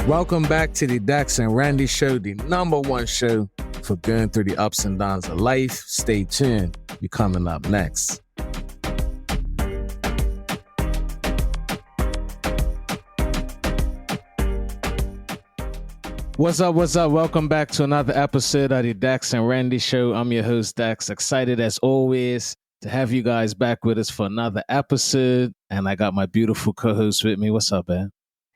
Welcome back to the Dex and Randi Show, the number one show for going through the ups and downs of life. Stay tuned. You're coming up next. What's up? What's up? Welcome back to another episode of the Dex and Randi Show. I'm your host, Dex. Excited as always to have you guys back with us for another episode. And I got my beautiful co-host with me. What's up, man?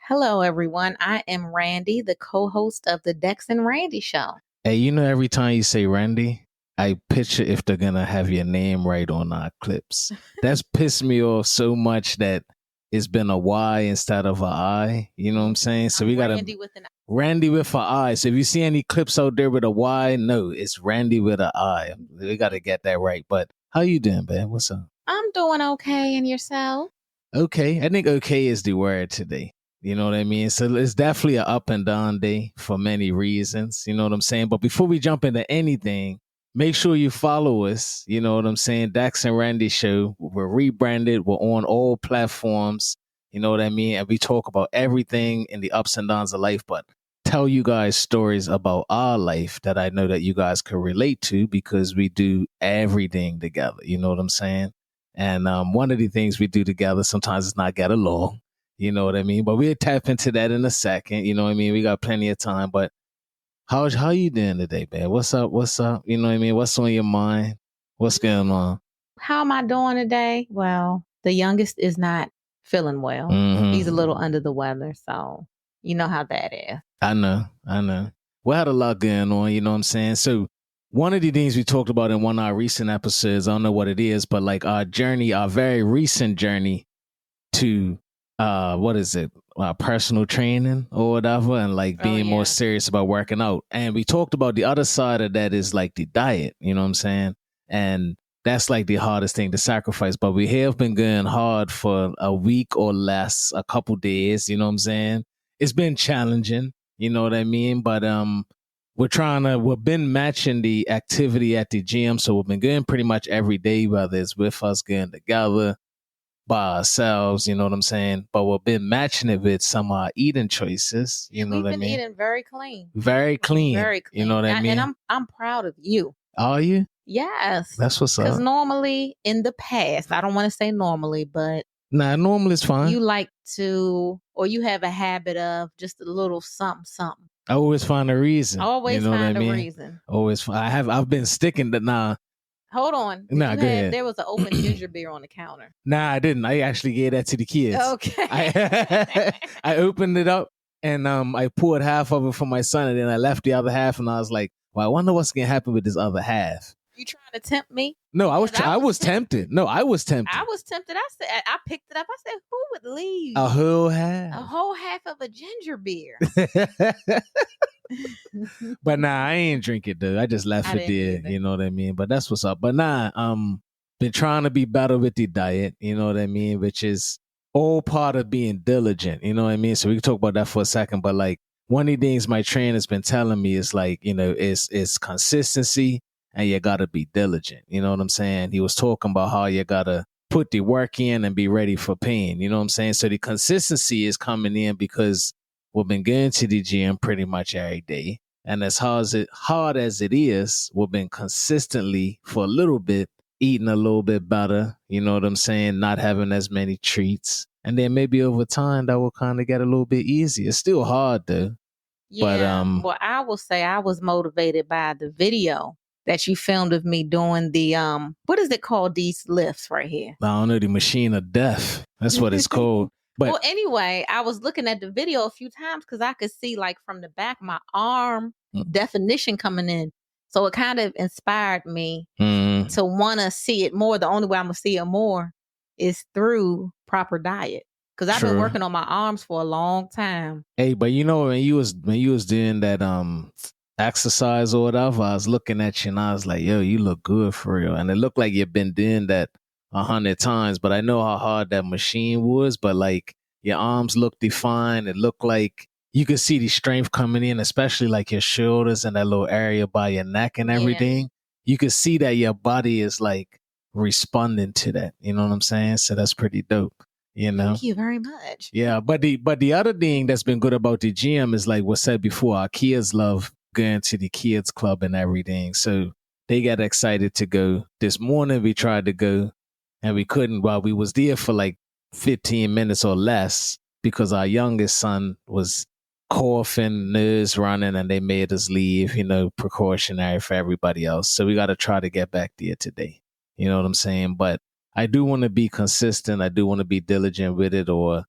Hello, everyone. I am Randi, the co-host of the Dex and Randi Show. Hey, you know, every time you say Randi, I picture if they're going to have your name right on our clips. That's pissed me off so much that it's been a Y instead of a I. You know what I'm saying? So we got Randi with an Randi with an I. So if you see any clips out there with a Y, no, it's Randi with an I. We got to get that right. But how you doing, man? What's up? I'm doing okay. And yourself? Okay. I think okay is the word today. You know what I mean? So it's definitely an up and down day for many reasons. You know what I'm saying? But before we jump into anything, make sure you follow us. You know what I'm saying? Dex and Randi Show. We're rebranded. We're on all platforms. You know what I mean? And we talk about everything in the ups and downs of life, but tell you guys stories about our life that I know that you guys can relate to because we do everything together. You know what I'm saying? And one of the things we do together sometimes is not get along. You know what I mean? But we'll tap into that in a second. You know what I mean? We got plenty of time. But how you doing today, man? What's up? What's up? You know what I mean? What's on your mind? What's going on? How am I doing today? Well, the youngest is not feeling well. Mm-hmm. He's a little under the weather. So you know how that is. I know. We had a lot going on, you know what I'm saying? So one of the things we talked about in one of our recent episodes, I don't know what it is, but like our journey, our very recent journey to personal training or whatever, and like being more serious about working out. And we talked about the other side of that is like the diet, you know what I'm saying? And that's like the hardest thing to sacrifice. But we have been going hard for a week or less, a couple days, you know what I'm saying? It's been challenging, you know what I mean? But we've been matching the activity at the gym. So we've been going pretty much every day, whether it's with us getting together, by ourselves, you know what I'm saying? But we've been matching it with some eating choices, you know what I mean? We've been eating very clean. Very clean. You know what I mean? And I'm proud of you. Are you? Yes. That's what's up. Because normally in the past, I don't want to say normally, but normal is fine. You like to, or you have a habit of just a little something. I always find a reason. Always you know find what I mean? a reason. Always. I've been sticking to now. Hold on. Go ahead. There was an open ginger beer on the counter. Nah, I didn't. I actually gave that to the kids. Okay. I opened it up and I poured half of it for my son, and then I left the other half, and I was like, well, I wonder what's gonna happen with this other half. You trying to tempt me? No, I was tempted. No, I was tempted. I was tempted. I said, I picked it up. I said, who would leave a whole half of a ginger beer? But I ain't drink it though. I just left it there. You know what I mean? But that's what's up. But been trying to be better with the diet. You know what I mean? Which is all part of being diligent. You know what I mean? So we can talk about that for a second. But like one of the things my trainer's been telling me is like, you know, it's consistency and you gotta be diligent. You know what I'm saying? He was talking about how you gotta put the work in and be ready for pain. You know what I'm saying? So the consistency is coming in because we've been going to the gym pretty much every day. And as hard as it is, we've been consistently for a little bit, eating a little bit better. You know what I'm saying? Not having as many treats. And then maybe over time that will kind of get a little bit easier. It's still hard though. Yeah. But, well, I will say I was motivated by the video that you filmed of me doing the, what is it called? These lifts right here. I don't know, the machine of death. That's what it's called. But well, anyway, I was looking at the video a few times because I could see like from the back, my arm definition coming in. So it kind of inspired me to want to see it more. The only way I'm going to see it more is through proper diet. Because I've been working on my arms for a long time. Hey, but you know, when you was doing that exercise or whatever, I was looking at you and I was like, yo, you look good for real. And it looked like you've been doing that 100 times, but I know how hard that machine was, but like your arms look defined. It looked like you could see the strength coming in, especially like your shoulders and that little area by your neck and everything. Yeah. You could see that your body is like responding to that. You know what I'm saying? So that's pretty dope. You know? Thank you very much. Yeah, but the other thing that's been good about the gym is like what said before, our kids love going to the kids club and everything. So they got excited to go. This morning we tried to go and we couldn't while we was there for like 15 minutes or less because our youngest son was coughing, nose running, and they made us leave, precautionary for everybody else. So we got to try to get back there today. You know what I'm saying? But I do want to be consistent. I do want to be diligent with it, or,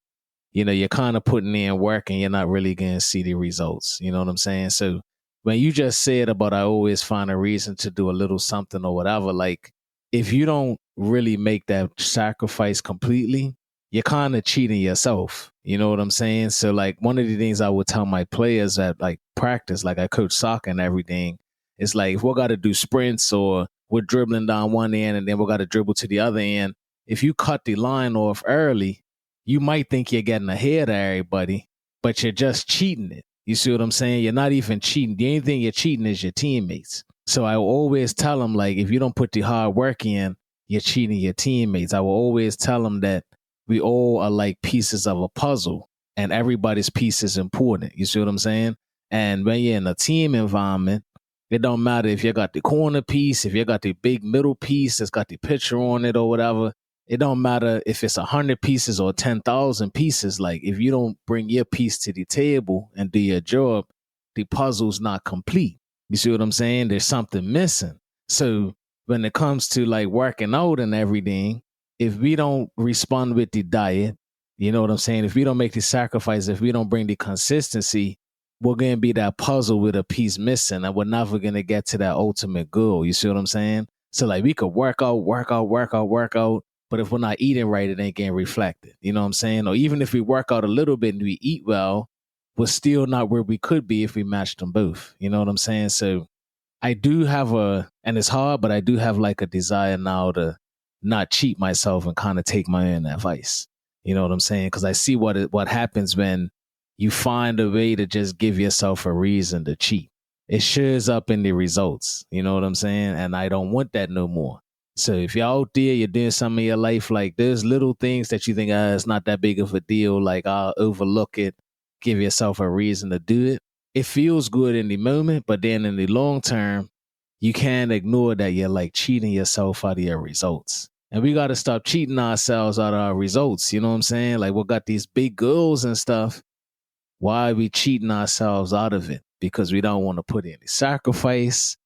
you're kind of putting in work and you're not really going to see the results. You know what I'm saying? So when you just said about I always find a reason to do a little something or whatever, like if you don't really make that sacrifice completely, you're kind of cheating yourself. You know what I'm saying? So like one of the things I would tell my players at like practice, like I coach soccer and everything, it's like if we got to do sprints or we're dribbling down one end and then we got to dribble to the other end, if you cut the line off early, you might think you're getting ahead of everybody, but you're just cheating it. You see what I'm saying? You're not even cheating. The only thing you're cheating is your teammates. So I will always tell them, like, if you don't put the hard work in, you're cheating your teammates. I will always tell them that we all are like pieces of a puzzle and everybody's piece is important. You see what I'm saying? And when you're in a team environment, it don't matter if you got the corner piece, if you got the big middle piece that's got the picture on it or whatever. It don't matter if it's 100 pieces or 10,000 pieces. Like if you don't bring your piece to the table and do your job, the puzzle's not complete. You see what I'm saying? There's something missing. So when it comes to like working out and everything, if we don't respond with the diet, you know what I'm saying? If we don't make the sacrifice, if we don't bring the consistency, we're going to be that puzzle with a piece missing and we're never going to get to that ultimate goal. You see what I'm saying? So like we could work out, but if we're not eating right, it ain't getting reflected. You know what I'm saying? Or even if we work out a little bit and we eat well, we're still not where we could be if we matched them both. You know what I'm saying? So I do have and it's hard, but I do have like a desire now to not cheat myself and kind of take my own advice. You know what I'm saying? Because I see what happens when you find a way to just give yourself a reason to cheat. It shows up in the results. You know what I'm saying? And I don't want that no more. So if you're out there, you're doing something in your life, like there's little things that you think, it's not that big of a deal. Like I'll overlook it, give yourself a reason to do it. It feels good in the moment, but then in the long term, you can't ignore that you're like cheating yourself out of your results. And we got to stop cheating ourselves out of our results. You know what I'm saying? Like we got these big goals and stuff. Why are we cheating ourselves out of it? Because we don't want to put in the sacrifice.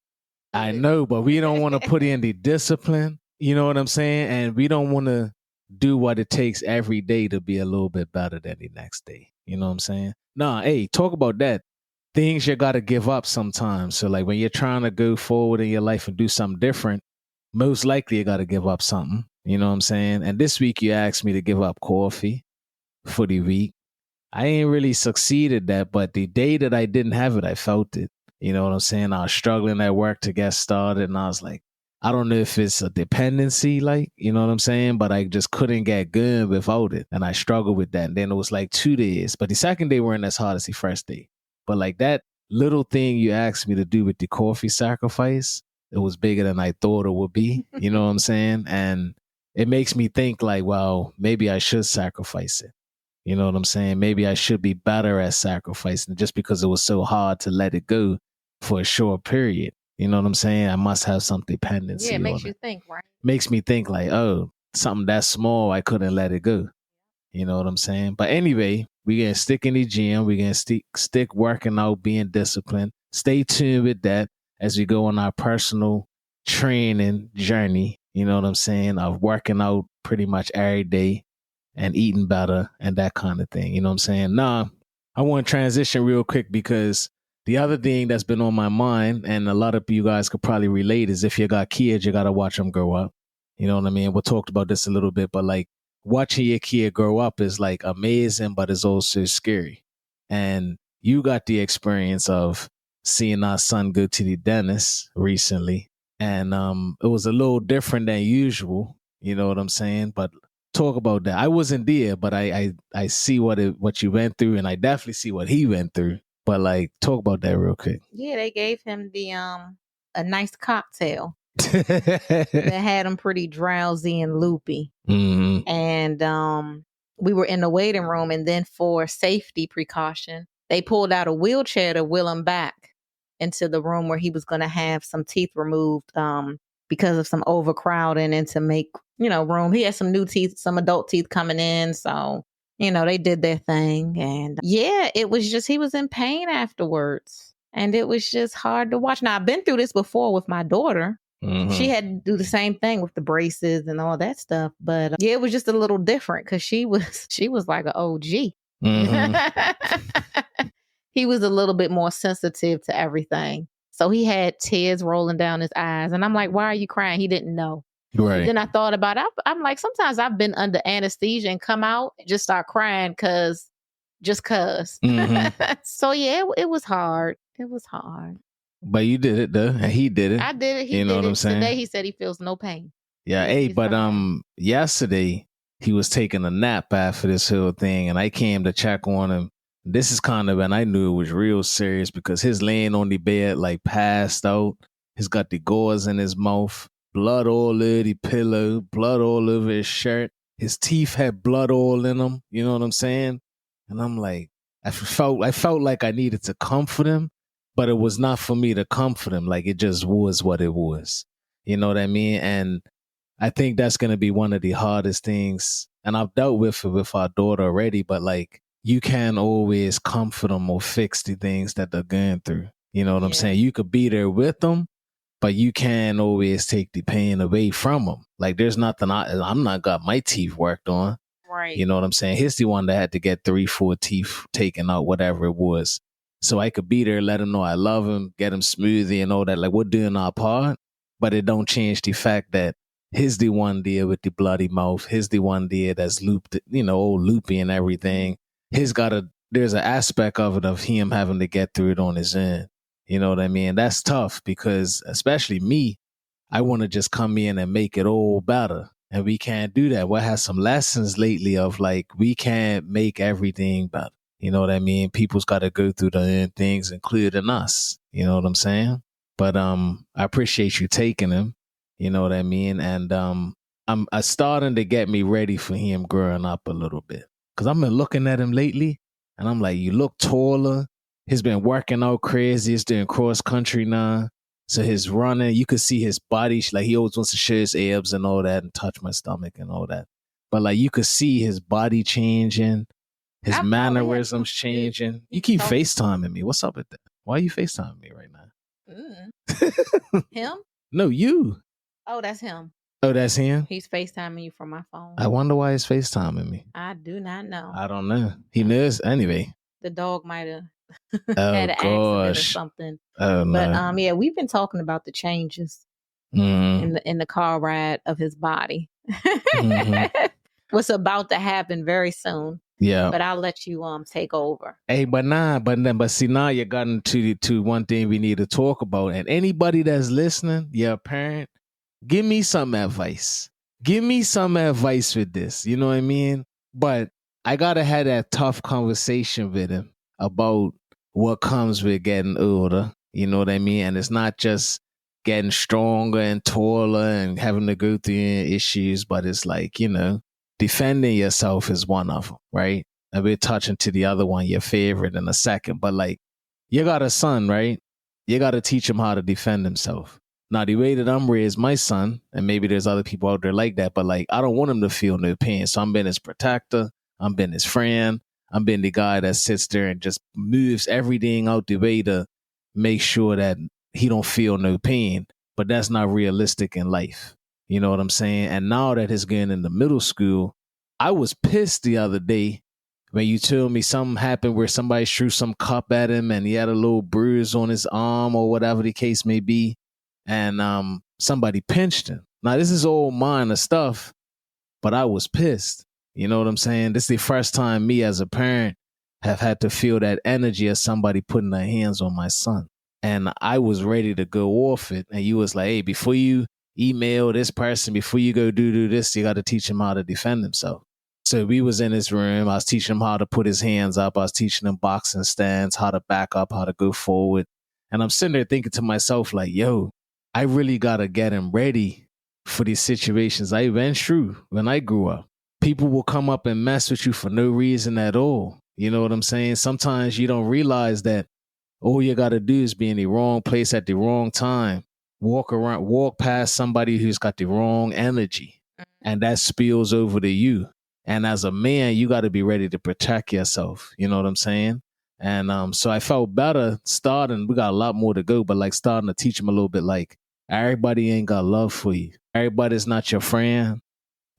I know, but we don't want to put in the discipline. You know what I'm saying? And we don't want to do what it takes every day to be a little bit better than the next day. You know what I'm saying? Nah, hey, talk about that. Things you got to give up sometimes. So like when you're trying to go forward in your life and do something different, most likely you got to give up something. You know what I'm saying? And this week you asked me to give up coffee for the week. I ain't really succeeded that, but the day that I didn't have it, I felt it. You know what I'm saying? I was struggling at work to get started and I was like, I don't know if it's a dependency, like, you know what I'm saying? But I just couldn't get good without it. And I struggled with that. And then it was like 2 days. But the second day weren't as hard as the first day. But like that little thing you asked me to do with the coffee sacrifice, it was bigger than I thought it would be. You know what I'm saying? And it makes me think like, well, maybe I should sacrifice it. You know what I'm saying? Maybe I should be better at sacrificing just because it was so hard to let it go for a short period. You know what I'm saying? I must have some dependency. Yeah, it makes you think, right? Makes me think like, oh, something that small, I couldn't let it go. You know what I'm saying? But anyway, we're going to stick in the gym. We're going to stick working out, being disciplined. Stay tuned with that as we go on our personal training journey. You know what I'm saying? Of working out pretty much every day and eating better and that kind of thing. You know what I'm saying? Nah, I want to transition real quick because the other thing that's been on my mind, and a lot of you guys could probably relate, is if you got kids, you got to watch them grow up. You know what I mean? We talked about this a little bit, but like watching your kid grow up is like amazing, but it's also scary. And you got the experience of seeing our son go to the dentist recently. And it was a little different than usual. You know what I'm saying? But talk about that. I wasn't there, but I see what you went through, and I definitely see what he went through. But like, talk about that real quick. Yeah, they gave him the a nice cocktail that had him pretty drowsy and loopy. Mm-hmm. And we were in the waiting room, and then for safety precaution, they pulled out a wheelchair to wheel him back into the room where he was going to have some teeth removed because of some overcrowding and to make, room. He had some new teeth, some adult teeth coming in. So, they did their thing. And yeah, it was just, he was in pain afterwards. And it was just hard to watch. Now, I've been through this before with my daughter. Mm-hmm. She had to do the same thing with the braces and all that stuff. But yeah, it was just a little different because she was like an OG. Mm-hmm. He was a little bit more sensitive to everything. So he had tears rolling down his eyes. And I'm like, why are you crying? He didn't know. Right. Then I thought about it. I'm like, sometimes I've been under anesthesia and come out and just start crying because. Mm-hmm. So yeah, it was hard. It was hard. But you did it though. And he did it. I did it. He did what I'm saying? Today he said he feels no pain. Yeah. He's fine. Yesterday he was taking a nap after this whole thing and I came to check on him. This is kind of when I knew it was real serious because he's laying on the bed like passed out. He's got the gauze in his mouth, blood all over the pillow, blood all over his shirt. His teeth had blood all in them. You know what I'm saying? And I'm like, I felt like I needed to comfort him, but it was not for me to comfort him. Like it just was what it was. You know what I mean? And I think that's going to be one of the hardest things. And I've dealt with it with our daughter already, but like, you can't always comfort them or fix the things that they're going through. You know what I'm saying? You could be there with them, but you can't always take the pain away from them. Like there's nothing, I'm not got my teeth worked on. Right. You know what I'm saying? He's the one that had to get 3-4 teeth taken out, whatever it was. So I could be there, let him know I love him, get him smoothie and all that. Like we're doing our part, but it don't change the fact that he's the one there with the bloody mouth. He's the one there that's looped, old loopy and everything. There's an aspect of it of him having to get through it on his end. You know what I mean? That's tough because especially me, I want to just come in and make it all better. And we can't do that. We had some lessons lately of like, we can't make everything better. You know what I mean? People's got to go through the end things, including us. You know what I'm saying? But I appreciate you taking him. You know what I mean? And I'm starting to get me ready for him growing up a little bit. Because I've been looking at him lately, and I'm like, you look taller. He's been working out crazy. He's doing cross country now. So his running, you could see his body. Like he always wants to show his abs and all that and touch my stomach and all that. But like you could see his body changing, his mannerisms changing. You keep FaceTiming me. What's up with that? Why are you FaceTiming me right now? Him? No, you. Oh, that's him. Oh, that's him? He's FaceTiming you from my phone. I wonder why he's FaceTiming me. I do not know. I don't know. He knows anyway. The dog might have had an accident or something. Oh, no. But yeah, we've been talking about the changes in the car ride of his body. Mm-hmm. What's about to happen very soon. Yeah. But I'll let you take over. Hey, but see now you got into one thing we need to talk about. And anybody that's listening, you're a parent, give me some advice. Give me some advice with this. You know what I mean? But I got to have that tough conversation with him about what comes with getting older. You know what I mean? And it's not just getting stronger and taller and having to go through issues, but it's like, defending yourself is one of them, right? And we're touching to the other one, your favorite, in a second. But like, you got a son, right? You got to teach him how to defend himself. Now, the way that I'm raised my son, and maybe there's other people out there like that, but like, I don't want him to feel no pain. So I'm being his protector. I'm being his friend. I'm being the guy that sits there and just moves everything out the way to make sure that he don't feel no pain. But that's not realistic in life. You know what I'm saying? And now that he's getting into middle school, I was pissed the other day when you told me something happened where somebody threw some cup at him and he had a little bruise on his arm or whatever the case may be. And somebody pinched him. Now, this is all minor stuff, but I was pissed. You know what I'm saying? This is the first time me as a parent have had to feel that energy of somebody putting their hands on my son. And I was ready to go off it. And you was like, hey, before you email this person, before you go do this, you got to teach him how to defend himself. So we was in his room. I was teaching him how to put his hands up. I was teaching him boxing stance, how to back up, how to go forward. And I'm sitting there thinking to myself like, yo, I really got to get him ready for these situations I went through when I grew up. people will come up and mess with you for no reason at all. You know what I'm saying? Sometimes you don't realize that all you got to do is be in the wrong place at the wrong time. Walk past somebody who's got the wrong energy, and that spills over to you. And as a man, you got to be ready to protect yourself. You know what I'm saying? And so I felt better starting. We got a lot more to go, but like starting to teach them a little bit like, everybody ain't got love for you. Everybody's not your friend.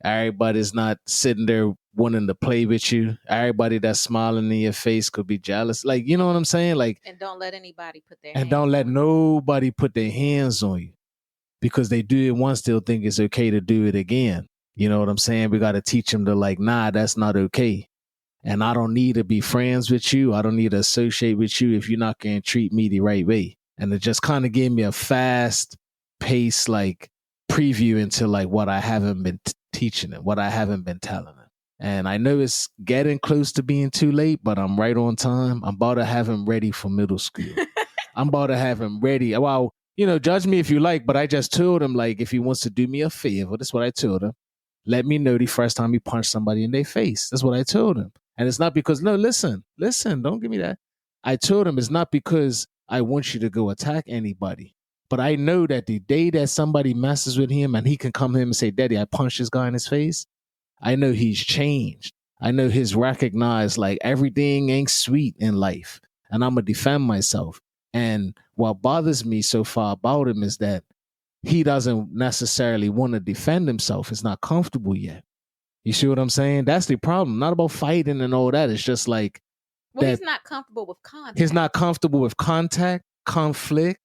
Everybody's not sitting there wanting to play with you. Everybody that's smiling in your face could be jealous. Like, you know what I'm saying? Like, and don't let anybody put their and don't let nobody put their hands on you, because they do it once, they'll think it's okay to do it again. You know what I'm saying? We got to teach them to like, nah, that's not okay. And I don't need to be friends with you. I don't need to associate with you if you're not going to treat me the right way. And it just kind of gave me a fast pace, like preview into like what I haven't been teaching them, what I haven't been telling them. And I know it's getting close to being too late, but I'm right on time. I'm about to have him ready for middle school. I'm about to have him ready. Well, you know, judge me if you like, but I just told him, like, if he wants to do me a favor, that's what I told him. Let me know the first time he punched somebody in their face. That's what I told him. And it's not because, no, listen, don't give me that. I told him it's not because I want you to go attack anybody. But I know that the day that somebody messes with him and he can come to him and say, Daddy, I punched this guy in his face, I know he's changed. I know he's recognized like everything ain't sweet in life. And I'm going to defend myself. And what bothers me so far about him is that he doesn't necessarily want to defend himself. It's not comfortable yet. You see what I'm saying? That's the problem. Not about fighting and all that. It's just like, well, he's not comfortable with contact. He's not comfortable with contact, conflict.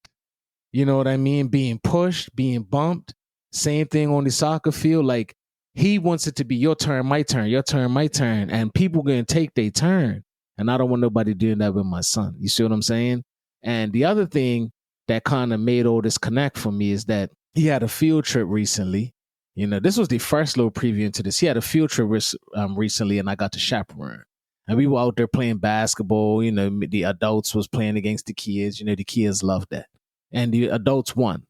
You know what I mean? Being pushed, being bumped. Same thing on the soccer field. Like, he wants it to be your turn, my turn, your turn, my turn. And people going to take their turn. And I don't want nobody doing that with my son. You see what I'm saying? And the other thing that kind of made all this connect for me is that he had a field trip recently. You know, this was the first little preview into this. He had a field trip recently, and I got to chaperone. And we were out there playing basketball. You know, the adults was playing against the kids. You know, the kids loved that. And the adults won.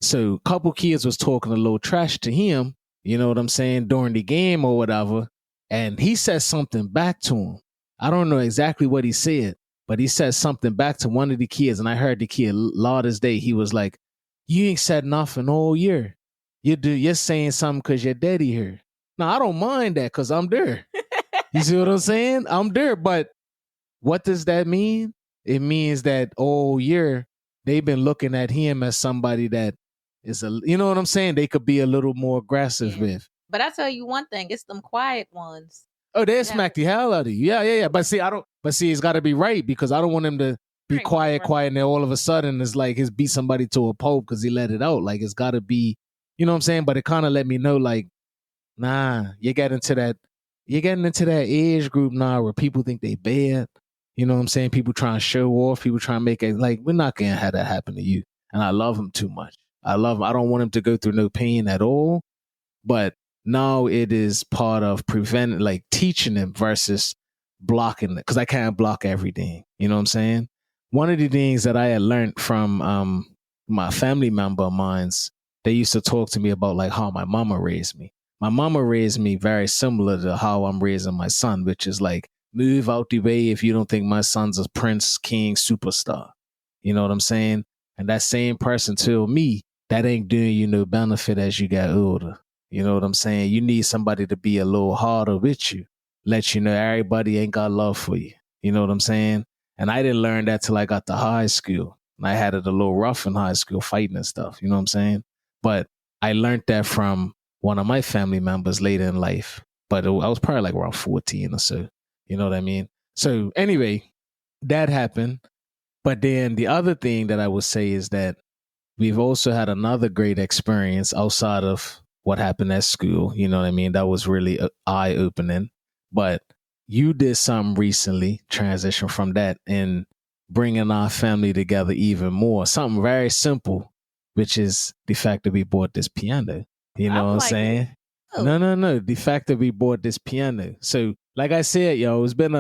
So a couple kids was talking a little trash to him, you know what I'm saying, during the game or whatever. And he said something back to him. I don't know exactly what he said, but he said something back to one of the kids. And I heard the kid loud as day. He was like, you ain't said nothing all year. You're saying something because your daddy here. Now, I don't mind that because I'm there. You see what I'm saying? I'm there. But what does that mean? It means that all year they've been looking at him as somebody that is you know what I'm saying? They could be a little more aggressive with. But I tell you one thing, it's them quiet ones. Oh, they smack the hell out of you. Yeah. But see, it's got to be right, because I don't want him to be quiet, and then all of a sudden it's like he's beat somebody to a pulp because he let it out. Like, it's got to be, you know what I'm saying? But it kind of let me know, like, nah, you're getting into that age group now where people think they bad. You know what I'm saying? People trying to show off, people trying to make it like, we're not going to have that happen to you. And I love him too much. I don't want him to go through no pain at all. But now it is part of preventing, like teaching him versus blocking it. Because I can't block everything. You know what I'm saying? One of the things that I had learned from my family member of mine's, they used to talk to me about like how my mama raised me. My mama raised me very similar to how I'm raising my son, which is like, move out the way if you don't think my son's a prince, king, superstar. You know what I'm saying? And that same person told me that ain't doing you no benefit as you got older. You know what I'm saying? You need somebody to be a little harder with you. Let you know everybody ain't got love for you. You know what I'm saying? And I didn't learn that till I got to high school. And I had it a little rough in high school, fighting and stuff. You know what I'm saying? But I learned that from one of my family members later in life. But I was probably like around 14 or so. You know what I mean? So anyway, that happened. But then the other thing that I would say is that we've also had another great experience outside of what happened at school. You know what I mean? That was really eye-opening. But you did something recently, transition from that, and bringing our family together even more. Something very simple, which is the fact that we bought this piano. You know what I'm saying? Oh. No. The fact that we bought this piano. So, like I said, it's been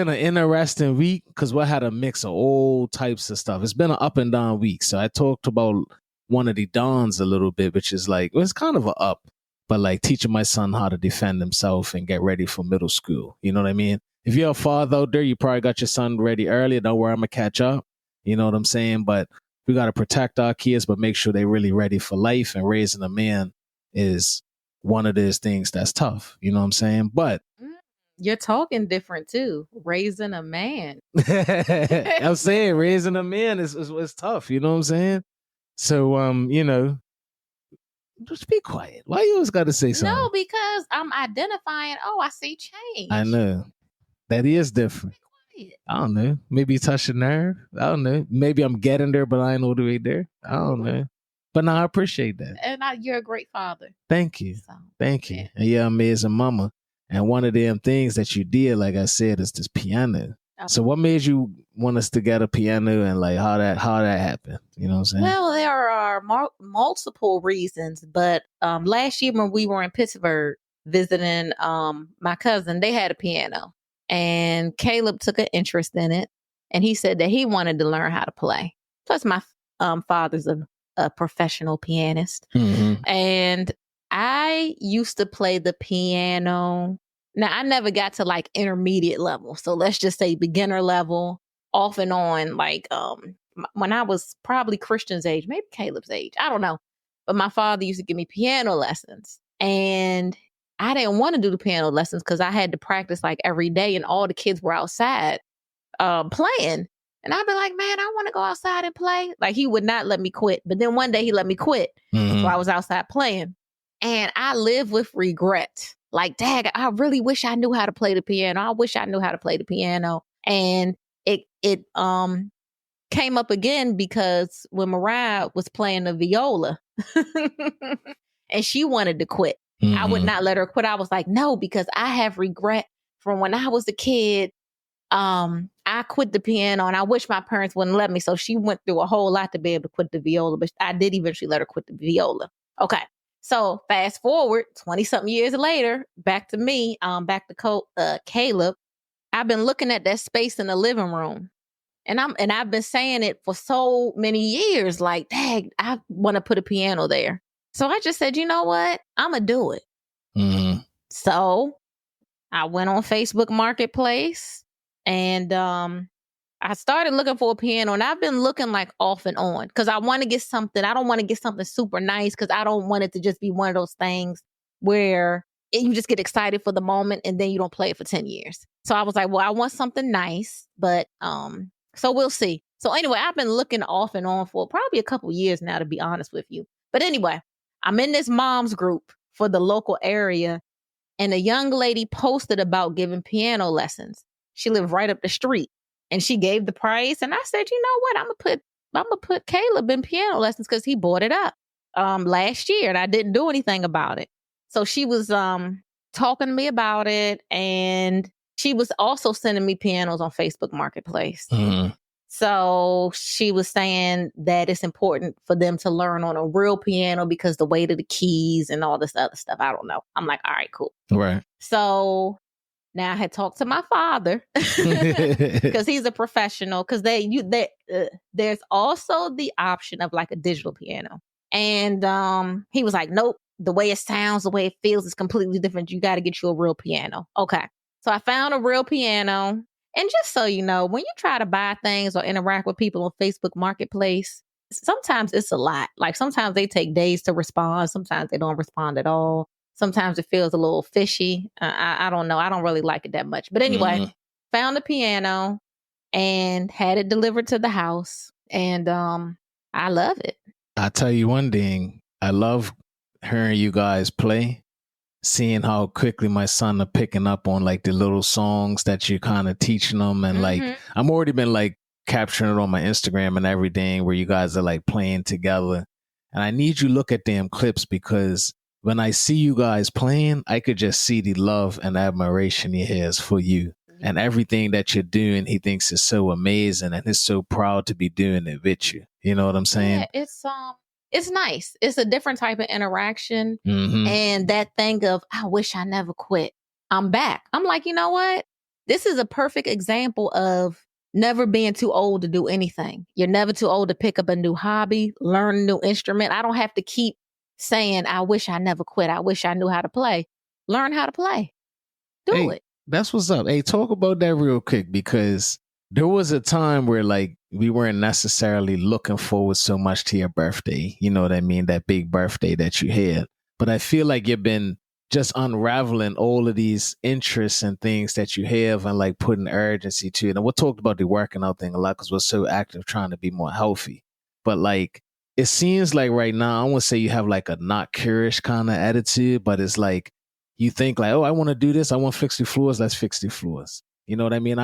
an interesting week because we had a mix of all types of stuff. It's been an up and down week. So I talked about one of the downs a little bit, which is like, well, it's kind of an up, but like teaching my son how to defend himself and get ready for middle school. You know what I mean? If you're a father out there, you probably got your son ready early. Don't worry, I'm going to catch up. You know what I'm saying? But we got to protect our kids, but make sure they're really ready for life. And raising a man is one of those things that's tough. You know what I'm saying? But you're talking different too. Raising a man. I'm saying raising a man is tough. You know what I'm saying? So, you know, just be quiet. Why you always got to say something? No, because I'm identifying, I see change. I know. That is different. I don't know. Maybe you touch a nerve. I don't know. Maybe I'm getting there, but I ain't all the way there. I don't know. But no, I appreciate that. And you're a great father. Thank you. Thank you. And you're an amazing mama. And one of them things that you did, like I said, is this piano. So what made you want us to get a piano, and like how that happened? You know what I'm saying? Well, there are multiple reasons, but last year when we were in Pittsburgh visiting my cousin, they had a piano, and Caleb took an interest in it, and he said that he wanted to learn how to play. Plus, my father's a professional pianist, and I used to play the piano. Now, I never got to like intermediate level. So let's just say beginner level, off and on. Like when I was probably Christian's age, maybe Caleb's age, I don't know. But my father used to give me piano lessons. And I didn't want to do the piano lessons because I had to practice like every day, and all the kids were outside playing. And I'd be like, man, I want to go outside and play. Like, he would not let me quit. But then one day he let me quit. So I was outside playing. And I live with regret. Like, dang, I really wish I knew how to play the piano. I wish I knew how to play the piano. And it came up again because when Myriad was playing the viola and she wanted to quit, I would not let her quit. I was like, no, because I have regret from when I was a kid. I quit the piano, and I wish my parents wouldn't let me. So she went through a whole lot to be able to quit the viola, but I did eventually let her quit the viola. Okay. So fast forward 20 something years later, back to me, back to Caleb. I've been looking at that space in the living room, and I've been saying it for so many years, like, dang, I want to put a piano there. So I just said, you know what? I'm going to do it. So I went on Facebook Marketplace, and I started looking for a piano, and I've been looking like off and on because I want to get something. I don't want to get something super nice because I don't want it to just be one of those things where you just get excited for the moment and then you don't play it for 10 years. So I was like, well, I want something nice, but so we'll see. So anyway, I've been looking off and on for probably a couple years now, to be honest with you. But anyway, I'm in this mom's group for the local area, and a young lady posted about giving piano lessons. She lived right up the street. And she gave the price, and I said, you know what? I'm gonna put Caleb in piano lessons because he bought it up last year, and I didn't do anything about it. So she was talking to me about it, and she was also sending me pianos on Facebook Marketplace. So she was saying that it's important for them to learn on a real piano because the weight of the keys and all this other stuff. I don't know. I'm like, all right, cool. Right. So now I had talked to my father because he's a professional. Because there's also the option of like a digital piano, and he was like, "Nope, the way it sounds, the way it feels is completely different. You got to get you a real piano." Okay, so I found a real piano, and just so you know, when you try to buy things or interact with people on Facebook Marketplace, sometimes it's a lot. Like sometimes they take days to respond, sometimes they don't respond at all. Sometimes it feels a little fishy. I don't know. I don't really like it that much. But anyway, found a piano and had it delivered to the house. And I love it. I'll tell you one thing. I love hearing you guys play, seeing how quickly my son are picking up on like the little songs that you're kind of teaching them. And like, I'm already been like capturing it on my Instagram and everything where you guys are like playing together. And I need you to look at them clips because when I see you guys playing, I could just see the love and admiration he has for you and everything that you're doing. He thinks is so amazing and he's so proud to be doing it with you. You know what I'm saying? Yeah, it's nice. It's a different type of interaction. And that thing of, I wish I never quit. I'm back. I'm like, you know what? This is a perfect example of never being too old to do anything. You're never too old to pick up a new hobby, learn a new instrument. I don't have to keep saying, I wish I never quit. I wish I knew how to play. Learn how to play. Do it. That's what's up. Hey, talk about that real quick, because there was a time where like we weren't necessarily looking forward so much to your birthday. You know what I mean? That big birthday that you had. But I feel like you've been just unraveling all of these interests and things that you have and like putting urgency to it. And we talked about the working out thing a lot because we're so active trying to be more healthy. But like, it seems like right now, I won't say you have like a not curious kind of attitude, but it's like you think like, oh, I want to do this. I want to fix the floors. Let's fix the floors. You know what I mean?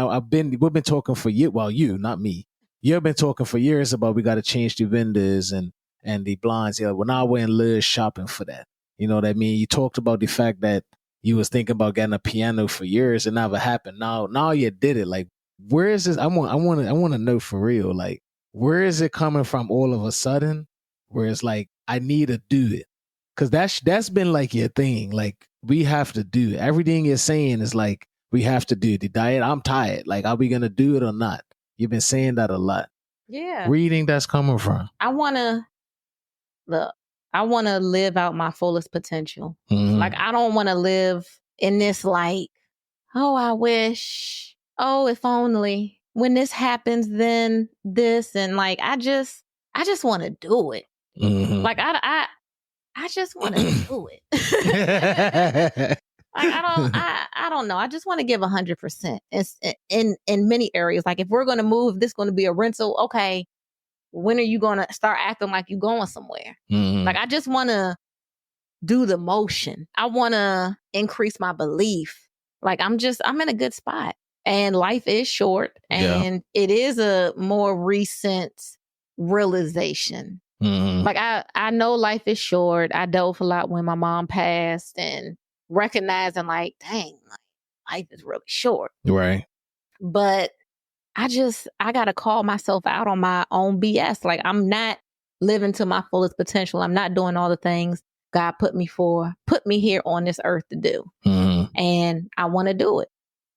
We've been talking for years. Well, you, not me. You've been talking for years about we got to change the windows and the blinds. Yeah, well, now we're in Liz shopping for that. You know what I mean? You talked about the fact that you was thinking about getting a piano for years and never happened. Now you did it. Like, where is this? I want to know for real. Like, where is it coming from all of a sudden? Where it's like, I need to do it. Cause that's been like your thing. Like, we have to do it. Everything you're saying is like, we have to do the diet. I'm tired. Like, are we going to do it or not? You've been saying that a lot. Yeah. Where do you think that's coming from? I want to live out my fullest potential. Mm-hmm. Like, I don't want to live in this like, oh, I wish, oh, if only when this happens, then this. And like, I just want to do it. Mm-hmm. Like, I just want to do it. Like, I don't know. I just want to give 100% in many areas. Like, if we're going to move, this going to be a rental. Okay. When are you going to start acting like you're going somewhere? Mm-hmm. Like, I just want to do the motion. I want to increase my belief. Like, I'm in a good spot, and life is short, and it is a more recent realization. Mm-hmm. Like, I know life is short. I dove a lot when my mom passed, and recognizing like, dang, life is really short. Right. But I got to call myself out on my own BS. Like, I'm not living to my fullest potential. I'm not doing all the things God put me here on this earth to do. Mm-hmm. And I want to do it.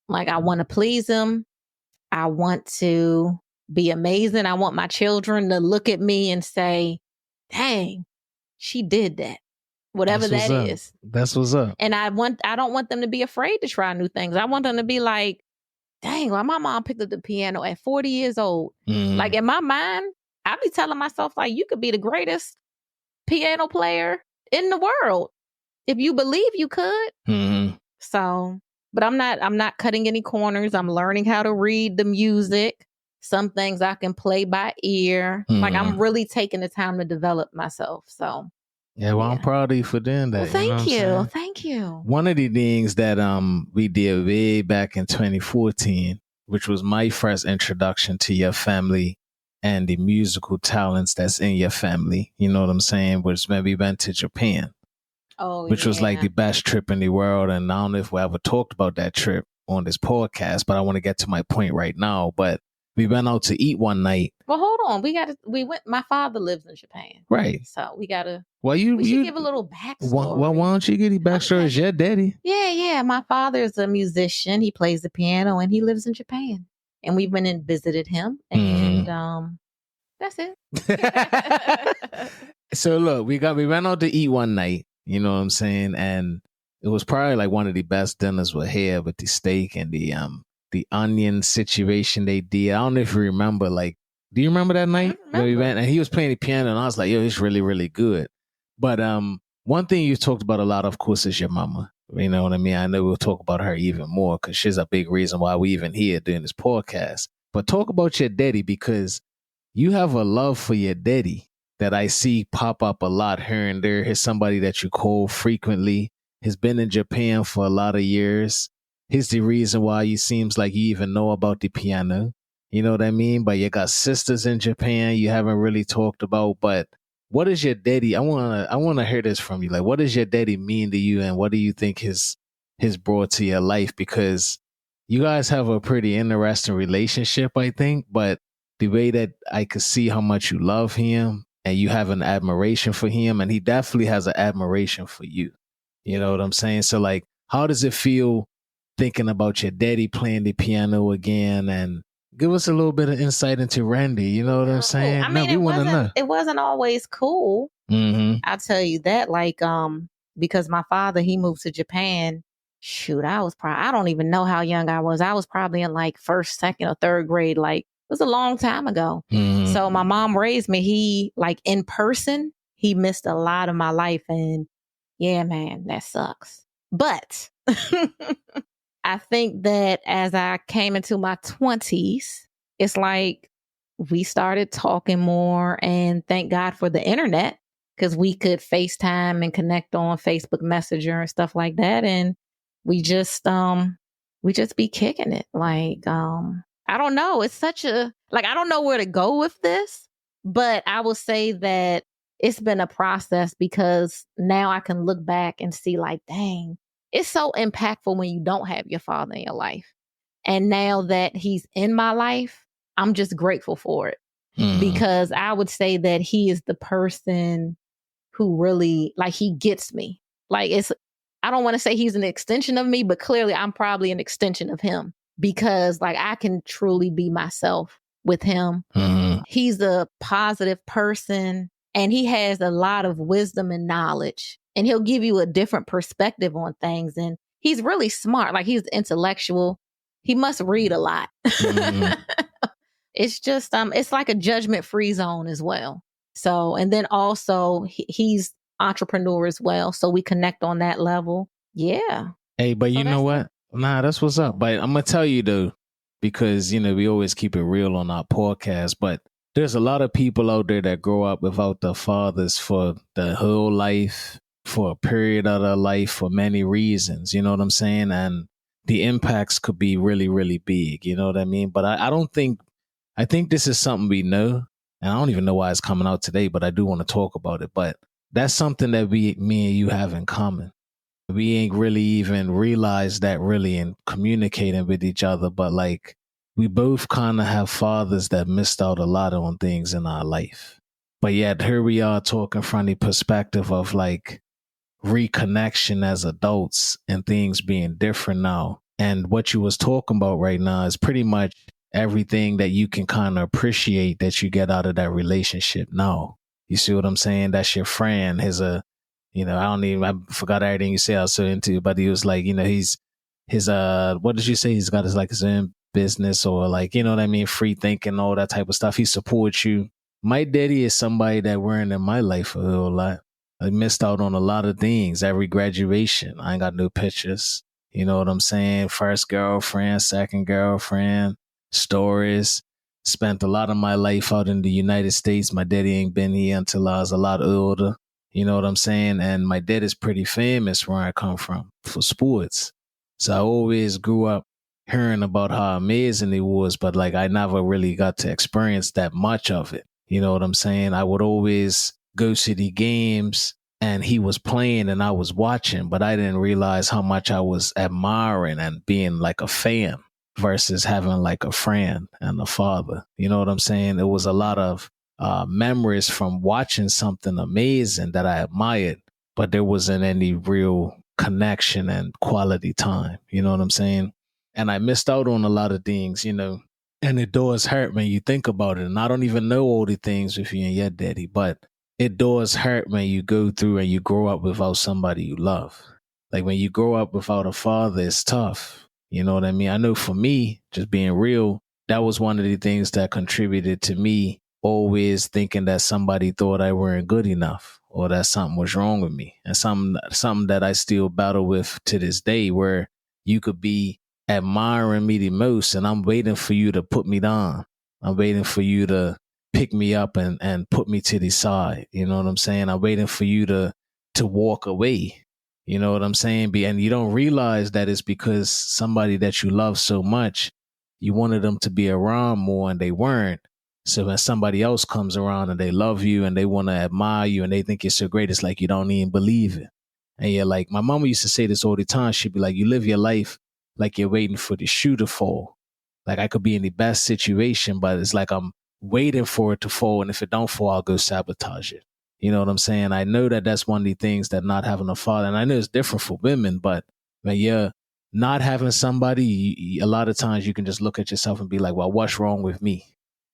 Like, I want to please him. I want to be amazing. I want my children to look at me and say, dang, she did that. Whatever that is. That's what's up. And I don't want them to be afraid to try new things. I want them to be like, dang, well, my mom picked up the piano at 40 years old. Mm. Like, in my mind, I be telling myself, like, you could be the greatest piano player in the world if you believe you could. Mm-hmm. So, but I'm not cutting any corners. I'm learning how to read the music. Some things I can play by ear. Mm-hmm. Like, I'm really taking the time to develop myself. So. Yeah, well, I'm proud of you for doing that. Well, thank you. One of the things that we did way back in 2014, which was my first introduction to your family and the musical talents that's in your family, you know what I'm saying, was when we went to Japan. Which was like the best trip in the world. And I don't know if we ever talked about that trip on this podcast, but I want to get to my point right now. But we went out to eat one night. Well, hold on. We went, my father lives in Japan. Right. So we should give a little backstory. Well, why don't you get the backstory? It's your daddy. Yeah. My father is a musician. He plays the piano and he lives in Japan. And we went and visited him. And that's it. So look, we went out to eat one night. You know what I'm saying? And it was probably like one of the best dinners we had with the steak and the onion situation they did. I don't know if you remember, like, do you remember that night where we went and he was playing the piano and I was like, yo, it's really, really good. But one thing you talked about a lot, of course, is your mama. You know what I mean? I know we'll talk about her even more because she's a big reason why we even here doing this podcast. But talk about your daddy, because you have a love for your daddy that I see pop up a lot here and there. He's somebody that you call frequently. He's been in Japan for a lot of years. He's the reason why you seems like you even know about the piano. You know what I mean? But you got sisters in Japan you haven't really talked about. But what is your daddy? I wanna hear this from you. Like, what does your daddy mean to you, and what do you think his brought to your life? Because you guys have a pretty interesting relationship, I think. But the way that I could see how much you love him and you have an admiration for him, and he definitely has an admiration for you. You know what I'm saying? So, like, how does it feel thinking about your daddy playing the piano again? And give us a little bit of insight into Randy. You know what I'm saying? I mean, we want to know. It wasn't always cool. I'll tell you that, like, because my father, he moved to Japan. Shoot, I don't even know how young I was. I was probably in like first, second, or third grade. Like, it was a long time ago. So my mom raised me. He, like, in person, he missed a lot of my life. And yeah, man, that sucks. But I think that as I came into my 20s, it's like we started talking more, and thank God for the internet, because we could FaceTime and connect on Facebook Messenger and stuff like that. And we just be kicking it. Like, I don't know. It's such a, like, I don't know where to go with this, but I will say that it's been a process, because now I can look back and see, like, dang, it's so impactful when you don't have your father in your life. And now that he's in my life, I'm just grateful for it, because I would say that he is the person who really, like, he gets me. Like, I don't want to say he's an extension of me, but clearly I'm probably an extension of him, because, like, I can truly be myself with him. He's a positive person, and he has a lot of wisdom and knowledge, and he'll give you a different perspective on things. And he's really smart. Like, he's intellectual. He must read a lot. It's just, it's like a judgment-free zone as well. So, and then also he's entrepreneur as well. So we connect on that level. Yeah. Hey, but you know what? Nah, that's what's up. But I'm going to tell you though, because, you know, we always keep it real on our podcast, but there's a lot of people out there that grow up without their fathers for the whole life, for a period of their life, for many reasons. You know what I'm saying? And the impacts could be really, really big. You know what I mean? But I think this is something we know, and I don't even know why it's coming out today, but I do want to talk about it. But that's something that me and you have in common. We ain't really even realized that really in communicating with each other, but like we both kind of have fathers that missed out a lot on things in our life. But yet here we are talking from the perspective of like reconnection as adults and things being different now. And what you was talking about right now is pretty much everything that you can kind of appreciate that you get out of that relationship now. You see what I'm saying? That's your friend. I forgot everything you said. I was so into it, but he was like, you know, what did you say? He's got his own business, or like, you know what I mean? Free thinking, all that type of stuff. He supports you. My daddy is somebody that weren't in my life a whole lot. I missed out on a lot of things. Every graduation, I ain't got no pictures. You know what I'm saying? First girlfriend, second girlfriend, stories. Spent a lot of my life out in the United States. My daddy ain't been here until I was a lot older. You know what I'm saying? And my dad is pretty famous where I come from for sports. So I always grew up hearing about how amazing he was, but like I never really got to experience that much of it. You know what I'm saying? I would always go to the games and he was playing and I was watching, but I didn't realize how much I was admiring and being like a fan versus having like a friend and a father. You know what I'm saying? It was a lot of memories from watching something amazing that I admired, but there wasn't any real connection and quality time. You know what I'm saying? And I missed out on a lot of things, you know, and it does hurt when you think about it. And I don't even know all the things with you and your daddy, but it does hurt when you go through and you grow up without somebody you love. Like when you grow up without a father, it's tough. You know what I mean? I know for me, just being real, that was one of the things that contributed to me always thinking that somebody thought I weren't good enough or that something was wrong with me. And something that I still battle with to this day, where you could be admiring me the most and I'm waiting for you to put me down. I'm waiting for you to pick me up and put me to the side. You know what I'm saying? I'm waiting for you to walk away. You know what I'm saying? And you don't realize that it's because somebody that you love so much, you wanted them to be around more and they weren't. So when somebody else comes around and they love you and they want to admire you and they think you're so great, it's like you don't even believe it. And you're like, my mama used to say this all the time. She'd be like, you live your life like you're waiting for the shoe to fall. Like I could be in the best situation, but it's like I'm waiting for it to fall. And if it don't fall, I'll go sabotage it. You know what I'm saying? I know that that's one of the things that not having a father, and I know it's different for women, but when you're not having somebody, a lot of times you can just look at yourself and be like, well, what's wrong with me?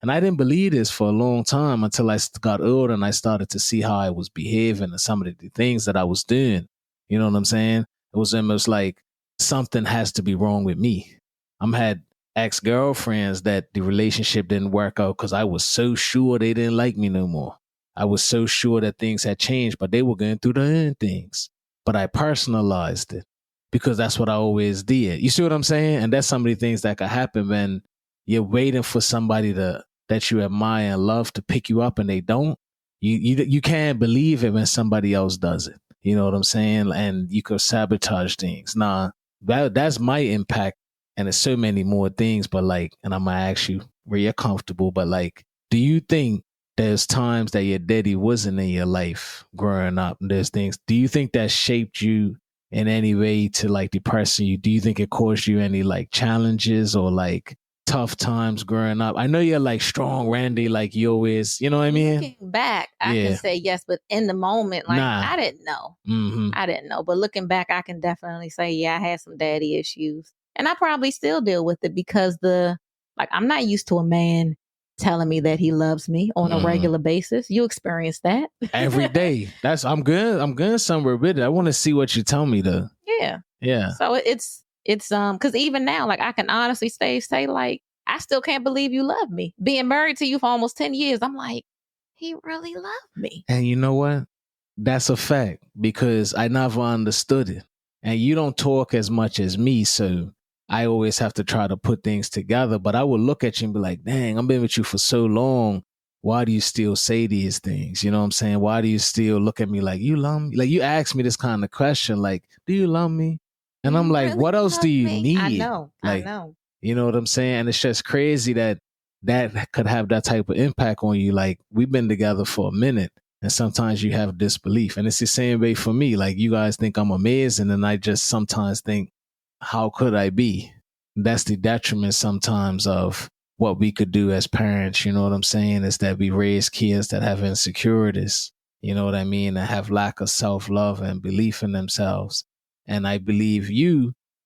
And I didn't believe this for a long time until I got older and I started to see how I was behaving and some of the things that I was doing. You know what I'm saying? It was almost like something has to be wrong with me. I'm had ex-girlfriends that the relationship didn't work out because I was so sure they didn't like me no more. I was so sure that things had changed, but they were going through their own things. But I personalized it because that's what I always did. You see what I'm saying? And that's some of the things that could happen when you're waiting for somebody that you admire and love to pick you up and they don't. You can't believe it when somebody else does it. You know what I'm saying? And you could sabotage things. Nah, that's my impact. And there's so many more things, but like, and I'm gonna ask you where you're comfortable, but like, do you think there's times that your daddy wasn't in your life growing up? And there's things, do you think that shaped you in any way to like the person you? Do you think it caused you any like challenges or like tough times growing up? I know you're like strong, Randy, like you always, you know what I mean? Looking back, I can say yes, but in the moment, like I didn't know. I didn't know. But looking back, I can definitely say, yeah, I had some daddy issues. And I probably still deal with it because I'm not used to a man telling me that he loves me on a regular basis. You experience that every day. I'm going somewhere with it. I want to see what you tell me though. Yeah. So it's because even now, like I can honestly say like, I still can't believe you love me. Being married to you for almost 10 years, I'm like, he really loved me. And you know what? That's a fact because I never understood it. And you don't talk as much as me, so I always have to try to put things together. But I would look at you and be like, dang, I've been with you for so long. Why do you still say these things? You know what I'm saying? Why do you still look at me like, you love me? Like you ask me this kind of question, like, do you love me? And I'm like, really, what else do you need? I know. You know what I'm saying? And it's just crazy that could have that type of impact on you. Like we've been together for a minute. And sometimes you have disbelief. And it's the same way for me. Like you guys think I'm amazing. And I just sometimes think, how could I be? That's the detriment sometimes of what we could do as parents. You know what I'm saying? Is that we raise kids that have insecurities. You know what I mean? That have lack of self-love and belief in themselves. And I believe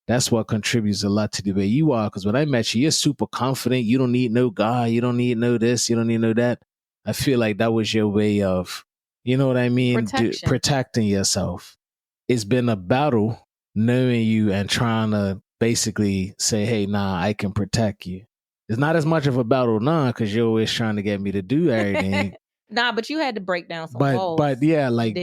that's what contributes a lot to the way you are. Because when I met you, you're super confident. You don't need no guy. You don't need no this. You don't need no that. I feel like that was your way of, you know what I mean? Protecting yourself. It's been a battle knowing you and trying to basically say, hey, nah, I can protect you. It's not as much of a battle now because you're always trying to get me to do everything. Nah, but you had to break down some walls. But yeah, let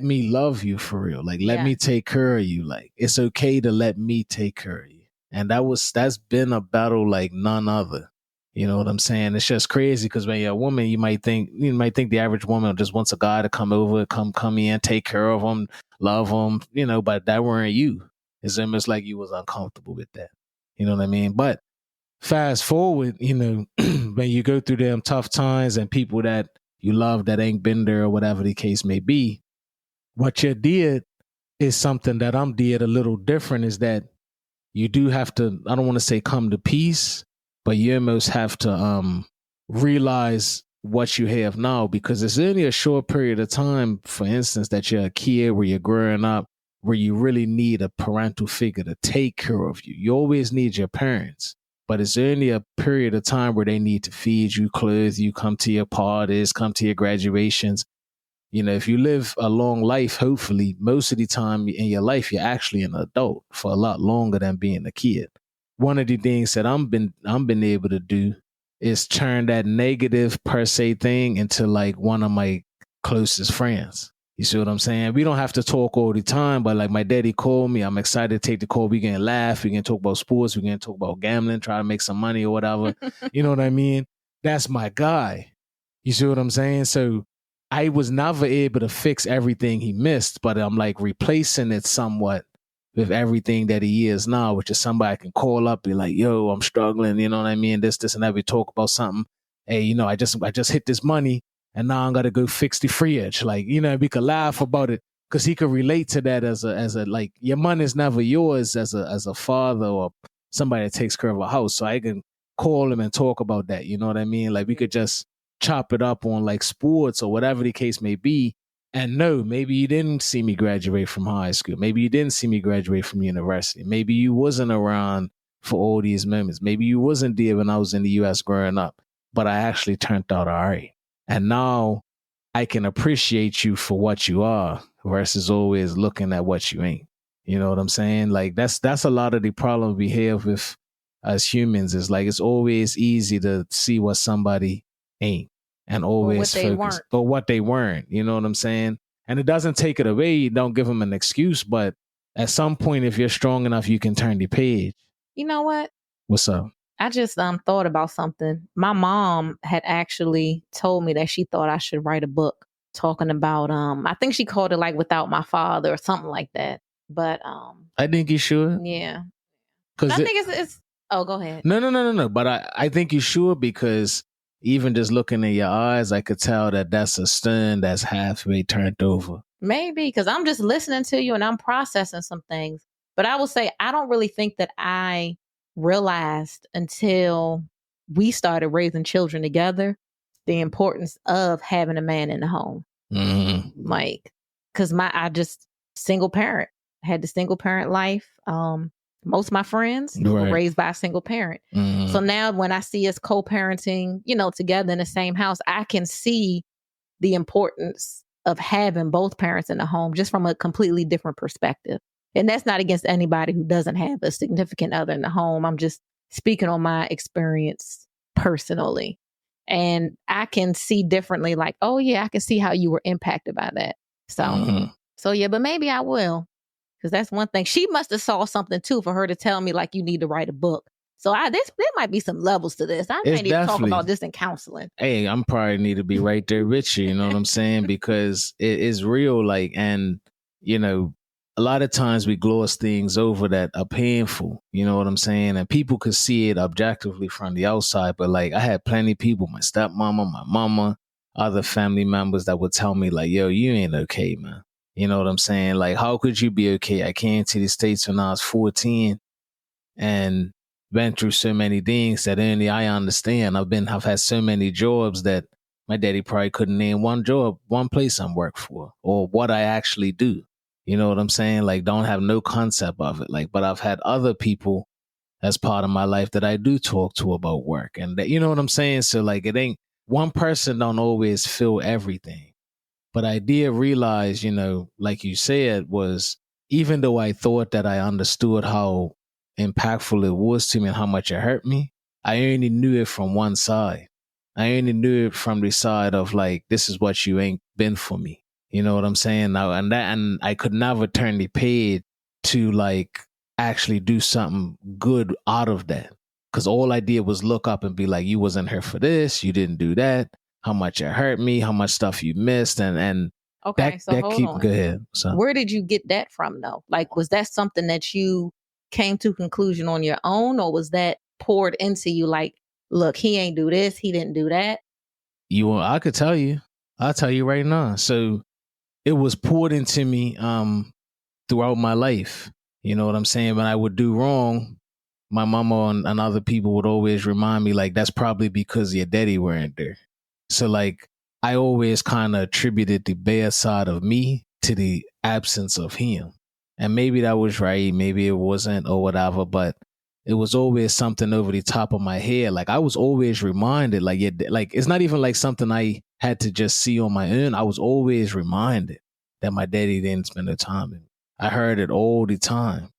me love you for real. Like, let me take care of you. Like, it's okay to let me take care of you. And that's been a battle like none other. You know what I'm saying? It's just crazy because when you're a woman, you might think the average woman just wants a guy to come over, come in, take care of them, love them, you know, but that weren't you. It's almost like you was uncomfortable with that. You know what I mean? But fast forward, you know, when you go through them tough times and people that you love that ain't been there or whatever the case may be, what you did is something that I'm did a little different is that you do have to, I don't want to say come to peace, but you almost have to realize what you have now because it's only a short period of time, for instance, that you're a kid where you're growing up, where you really need a parental figure to take care of you. You always need your parents, but it's only a period of time where they need to feed you, clothe you, come to your parties, come to your graduations. You know, if you live a long life, hopefully, most of the time in your life, you're actually an adult for a lot longer than being a kid. One of the things that I'm been able to do is turn that negative per se thing into like one of my closest friends. You see what I'm saying? We don't have to talk all the time, but like my daddy called me. I'm excited to take the call. We can laugh. We can talk about sports. We can talk about gambling, try to make some money or whatever. You know what I mean? That's my guy. You see what I'm saying? So I was never able to fix everything he missed, but I'm like replacing it somewhat with everything that he is now, which is somebody I can call up, be like, yo, I'm struggling, you know what I mean? This and that. We talk about something. Hey, you know, I just hit this money and now I'm gonna go fix the fridge. Like, you know, we could laugh about it because he could relate to that as a like your money is never yours as a father or somebody that takes care of a house. So I can call him and talk about that. You know what I mean? Like we could just chop it up on like sports or whatever the case may be. And no, maybe you didn't see me graduate from high school. Maybe you didn't see me graduate from university. Maybe you wasn't around for all these moments. Maybe you wasn't there when I was in the US growing up. but I actually turned out all right. And now I can appreciate you for what you are versus always looking at what you ain't. You know what I'm saying? Like that's a lot of the problem we have with as humans is like it's always easy to see what somebody ain't and always focus or what they weren't. You know what I'm saying? And it doesn't take it away. You don't give them an excuse, but at some point, if you're strong enough, you can turn the page. You know what? What's up? I just thought about something. My mom had actually told me that she thought I should write a book talking about I think she called it like Without My Father or something like that. But I think you should. Yeah. Because I think it's oh, go ahead. No. But I think you should, because even just looking in your eyes, I could tell that that's a stone that's halfway turned over. Maybe because I'm just listening to you and I'm processing some things. But I will say, I don't really think that I realized until we started raising children together the importance of having a man in the home. Mm-hmm. Like, because I just single parent, had the single parent life. Most of my friends were raised by a single parent. Mm-hmm. So now when I see us co-parenting, together in the same house, I can see the importance of having both parents in the home just from a completely different perspective. And that's not against anybody who doesn't have a significant other in the home. I'm just speaking on my experience personally. And I can see differently, like, oh yeah, I can see how you were impacted by that. So yeah, but maybe I will. Because that's one thing. She must have saw something too for her to tell me, like, you need to write a book. So there might be some levels to this. I might need to talk about this in counseling. Hey, I'm probably need to be right there with you. You know what I'm saying? Because it is real. Like, and a lot of times we gloss things over that are painful. You know what I'm saying? And people could see it objectively from the outside. But like, I had plenty of people, my stepmama, my mama, other family members that would tell me like, yo, you ain't okay, man. You know what I'm saying? Like, how could you be okay? I came to the States when I was 14 and went through so many things that only I understand. I've had so many jobs that my daddy probably couldn't name one place I'm work for or what I actually do. You know what I'm saying? Like, don't have no concept of it. Like, but I've had other people as part of my life that I do talk to about work, and that, you know what I'm saying? So like, it ain't one person don't always feel everything. But I did realize, like you said, was even though I thought that I understood how impactful it was to me and how much it hurt me, I only knew it from one side. I only knew it from the side of like, this is what you ain't been for me. You know what I'm saying? Now, and I could never turn the page to like actually do something good out of that. Because all I did was look up and be like, you wasn't here for this, you didn't do that. How much it hurt me, how much stuff you missed, and okay, so hold on. Go ahead. So, where did you get that from, though? Like, was that something that you came to conclusion on your own, or was that poured into you? Like, look, he ain't do this, he didn't do that. I could tell you. I'll tell you right now. So, it was poured into me throughout my life. You know what I'm saying? When I would do wrong, my mama and other people would always remind me, like, that's probably because your daddy weren't there. So like, I always kind of attributed the bad side of me to the absence of him. And maybe that was right, maybe it wasn't or whatever, but it was always something over the top of my head. Like, I was always reminded, like, it's not even like something I had to just see on my own. I was always reminded that my daddy didn't spend the time with me. I heard it all the time.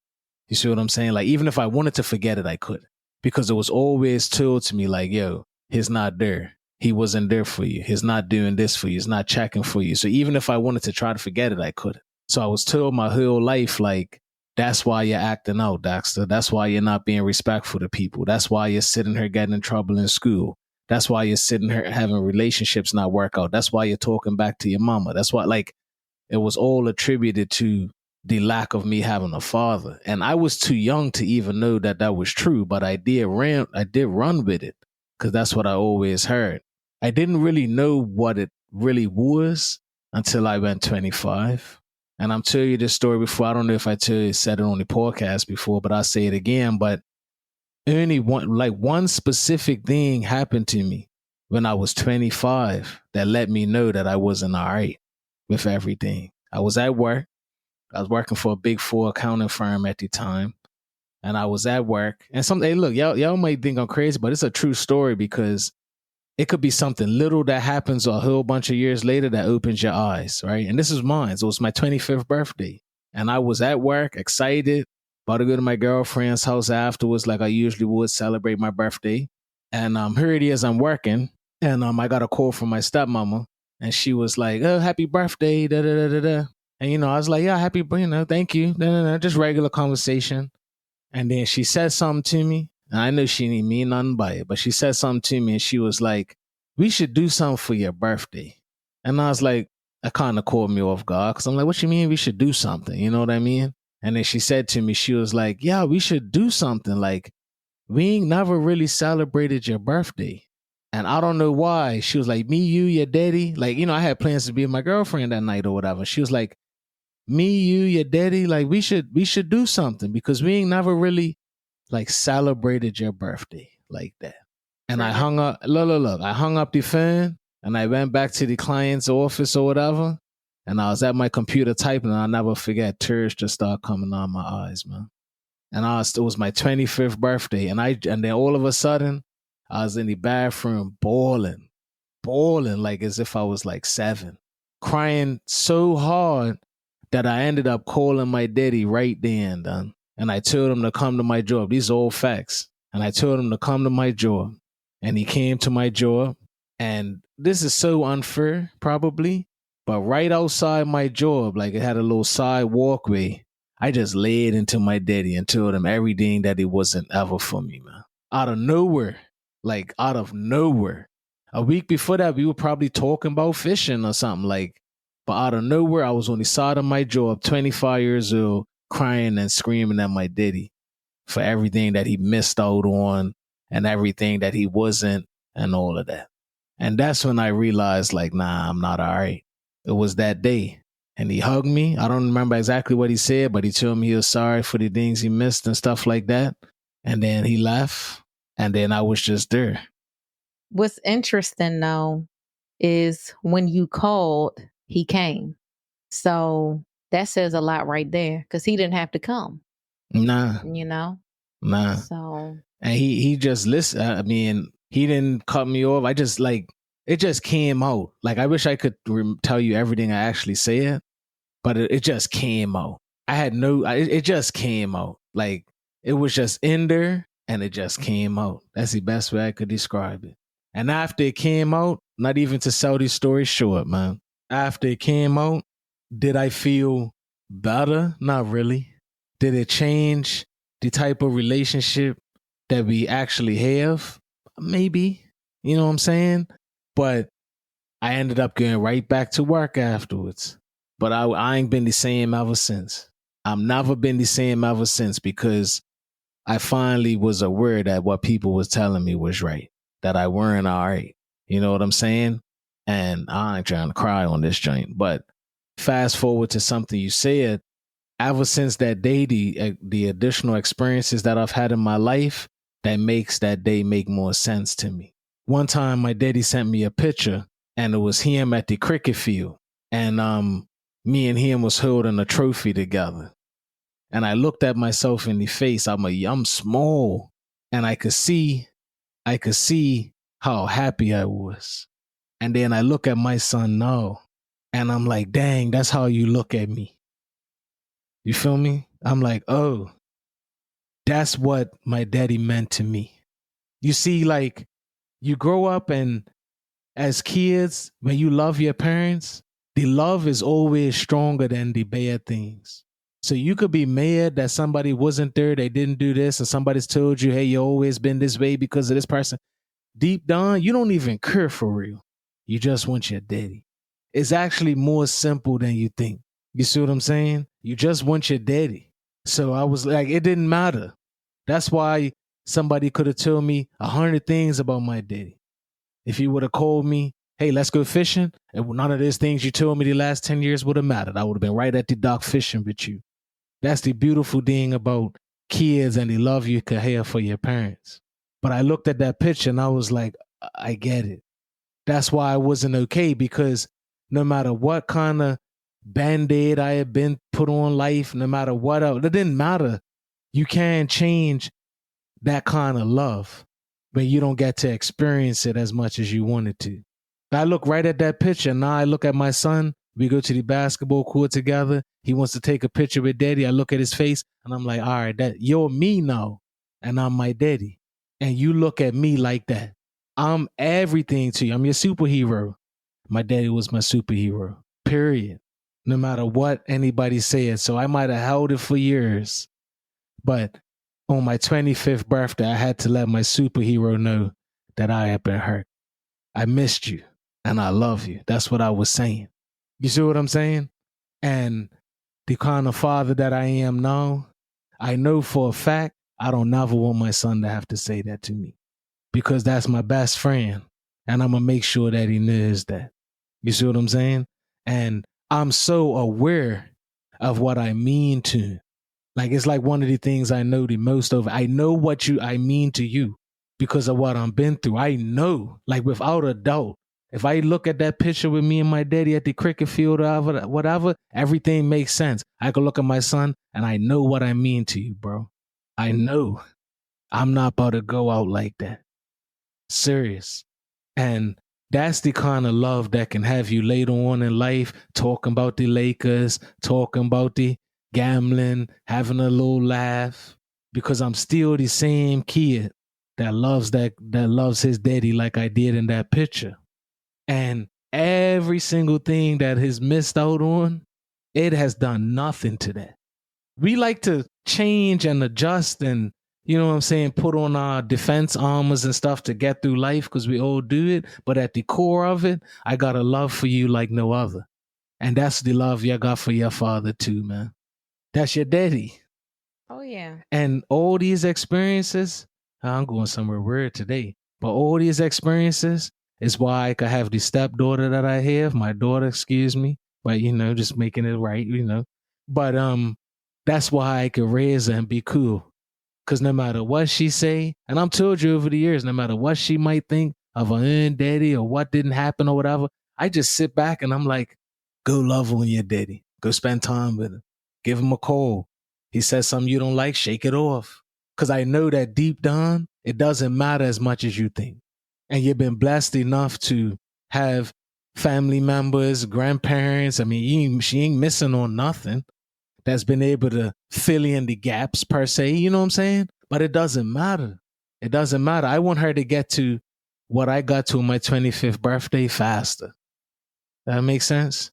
You see what I'm saying? Like, even if I wanted to forget it, I couldn't, because it was always told to me like, yo, he's not there. He wasn't there for you. He's not doing this for you. He's not checking for you. So even if I wanted to try to forget it, I couldn't. So I was told my whole life, like, that's why you're acting out, Dexter. That's why you're not being respectful to people. That's why you're sitting here getting in trouble in school. That's why you're sitting here having relationships not work out. That's why you're talking back to your mama. That's why, like, it was all attributed to the lack of me having a father. And I was too young to even know that that was true, but I did run with it, because that's what I always heard. I didn't really know what it really was until I went 25. And I'm telling you this story before. I don't know if I said it on the podcast before, but I'll say it again. But only one specific thing happened to me when I was 25 that let me know that I wasn't all right with everything. I was at work. I was working for a Big Four accounting firm at the time. And I was at work. And hey, look, y'all might think I'm crazy, but it's a true story, because it could be something little that happens a whole bunch of years later that opens your eyes, right? And this is mine. So it was my 25th birthday. And I was at work, excited, about to go to my girlfriend's house afterwards, like I usually would celebrate my birthday. And here it is, I'm working. And I got a call from my stepmama. And she was like, oh, happy birthday, da da da da da. And, I was like, yeah, happy, thank you. Da, da, da. Just regular conversation. And then she said something to me. And I know she didn't mean nothing by it, but she said something to me and she was like, we should do something for your birthday. And I was like, that kind of caught me off guard because I'm like, what you mean we should do something? You know what I mean? And then she said to me, she was like, yeah, we should do something. Like, we ain't never really celebrated your birthday. And I don't know why. She was like, me, you, your daddy. Like, I had plans to be with my girlfriend that night or whatever. She was like, me, you, your daddy. Like, we should do something because we ain't never really like celebrated your birthday like that. And I hung up, look, I hung up the phone and I went back to the client's office or whatever. And I was at my computer typing and I'll never forget, tears just started coming out my eyes, man. And it was my 25th birthday. And then all of a sudden I was in the bathroom bawling like as if I was like 7, crying so hard that I ended up calling my daddy right then, done. And I told him to come to my job. These are all facts. And I told him to come to my job. And he came to my job. And this is so unfair, probably. But right outside my job, like it had a little side walkway, I just laid into my daddy and told him everything that he wasn't ever for me, man. Out of nowhere. Like out of nowhere. A week before that, we were probably talking about fishing or something like. But out of nowhere, I was on the side of my job, 25 years old, crying and screaming at my daddy for everything that he missed out on and everything that he wasn't and all of that. And that's when I realized, like, nah, I'm not all right. It was that day. And he hugged me. I don't remember exactly what he said, but he told me he was sorry for the things he missed and stuff like that. And then he left. And then I was just there. What's interesting, though, is when you called, he came. So that says a lot right there because he didn't have to come. Nah. Nah. So. And he just listened. I mean, he didn't cut me off. I just like, it just came out. Like, I wish I could tell you everything I actually said, but it just came out. It just came out. Like, it was just in there and it just came out. That's the best way I could describe it. And after it came out, not even to sell this story short, man. After it came out, did I feel better? Not really. Did it change the type of relationship that we actually have? Maybe. You know what I'm saying? But I ended up getting right back to work afterwards. But I ain't been the same ever since. I've never been the same ever since because I finally was aware that what people was telling me was right. That I weren't all right. You know what I'm saying? And I ain't trying to cry on this joint. But fast forward to something you said. Ever since that day, the additional experiences that I've had in my life, that makes that day make more sense to me. One time, my daddy sent me a picture, and it was him at the cricket field, and me and him was holding a trophy together. And I looked at myself in the face. I'm small, and I could see how happy I was. And then I look at my son now, and I'm like, dang, that's how you look at me. You feel me? I'm like, oh, that's what my daddy meant to me. You see, like, you grow up and as kids, when you love your parents, the love is always stronger than the bad things. So you could be mad that somebody wasn't there, they didn't do this, and somebody's told you, hey, you always been this way because of this person. Deep down, you don't even care for real. You just want your daddy. It's actually more simple than you think. You see what I'm saying? You just want your daddy. So I was like, it didn't matter. That's why somebody could have told me 100 things about my daddy. If he would have called me, hey, let's go fishing, and none of those things you told me the last 10 years would have mattered. I would have been right at the dock fishing with you. That's the beautiful thing about kids and the love you could have for your parents. But I looked at that picture and I was like, I get it. That's why I wasn't okay, because no matter what kind of Band-Aid I had been put on life, no matter what else, it didn't matter. You can't change that kind of love. but you don't get to experience it as much as you wanted to. I look right at that picture. Now I look at my son. We go to the basketball court together. He wants to take a picture with daddy. I look at his face and I'm like, all right, that you're me now. And I'm my daddy. And you look at me like that. I'm everything to you. I'm your superhero. My daddy was my superhero, period. No matter what anybody said. So I might have held it for years. But on my 25th birthday, I had to let my superhero know that I had been hurt. I missed you and I love you. That's what I was saying. You see what I'm saying? And the kind of father that I am now, I know for a fact I don't never want my son to have to say that to me because that's my best friend. And I'm going to make sure that he knows that. You see what I'm saying? And I'm so aware of what I mean to him. Like, it's like one of the things I know the most of. I know what I mean to you because of what I've been through. I know, like, without a doubt. If I look at that picture with me and my daddy at the cricket field or whatever, everything makes sense. I can look at my son and I know what I mean to you, bro. I know. I'm not about to go out like that. Serious. And that's the kind of love that can have you later on in life talking about the Lakers, talking about the gambling, having a little laugh, because I'm still the same kid that loves his daddy like I did in that picture. And every single thing that has missed out on, it has done nothing to that. We like to change and adjust and, you know what I'm saying, put on our defense armors and stuff to get through life because we all do it. But at the core of it, I got a love for you like no other. And that's the love you got for your father too, man. That's your daddy. Oh, yeah. And all these experiences, I'm going somewhere weird today, but all these experiences is why I could have the stepdaughter that I have, my daughter, excuse me, but, you know, just making it right, you know. But that's why I could raise her and be cool. Because no matter what she say, and I'm told you over the years, no matter what she might think of her own daddy or what didn't happen or whatever, I just sit back and I'm like, go love on your daddy. Go spend time with him. Give him a call. He says something you don't like, shake it off. Because I know that deep down, it doesn't matter as much as you think. And you've been blessed enough to have family members, grandparents. I mean, she ain't missing on nothing that's been able to fill in the gaps per se, you know what I'm saying? But it doesn't matter. It doesn't matter. I want her to get to what I got to on my 25th birthday faster. That makes sense?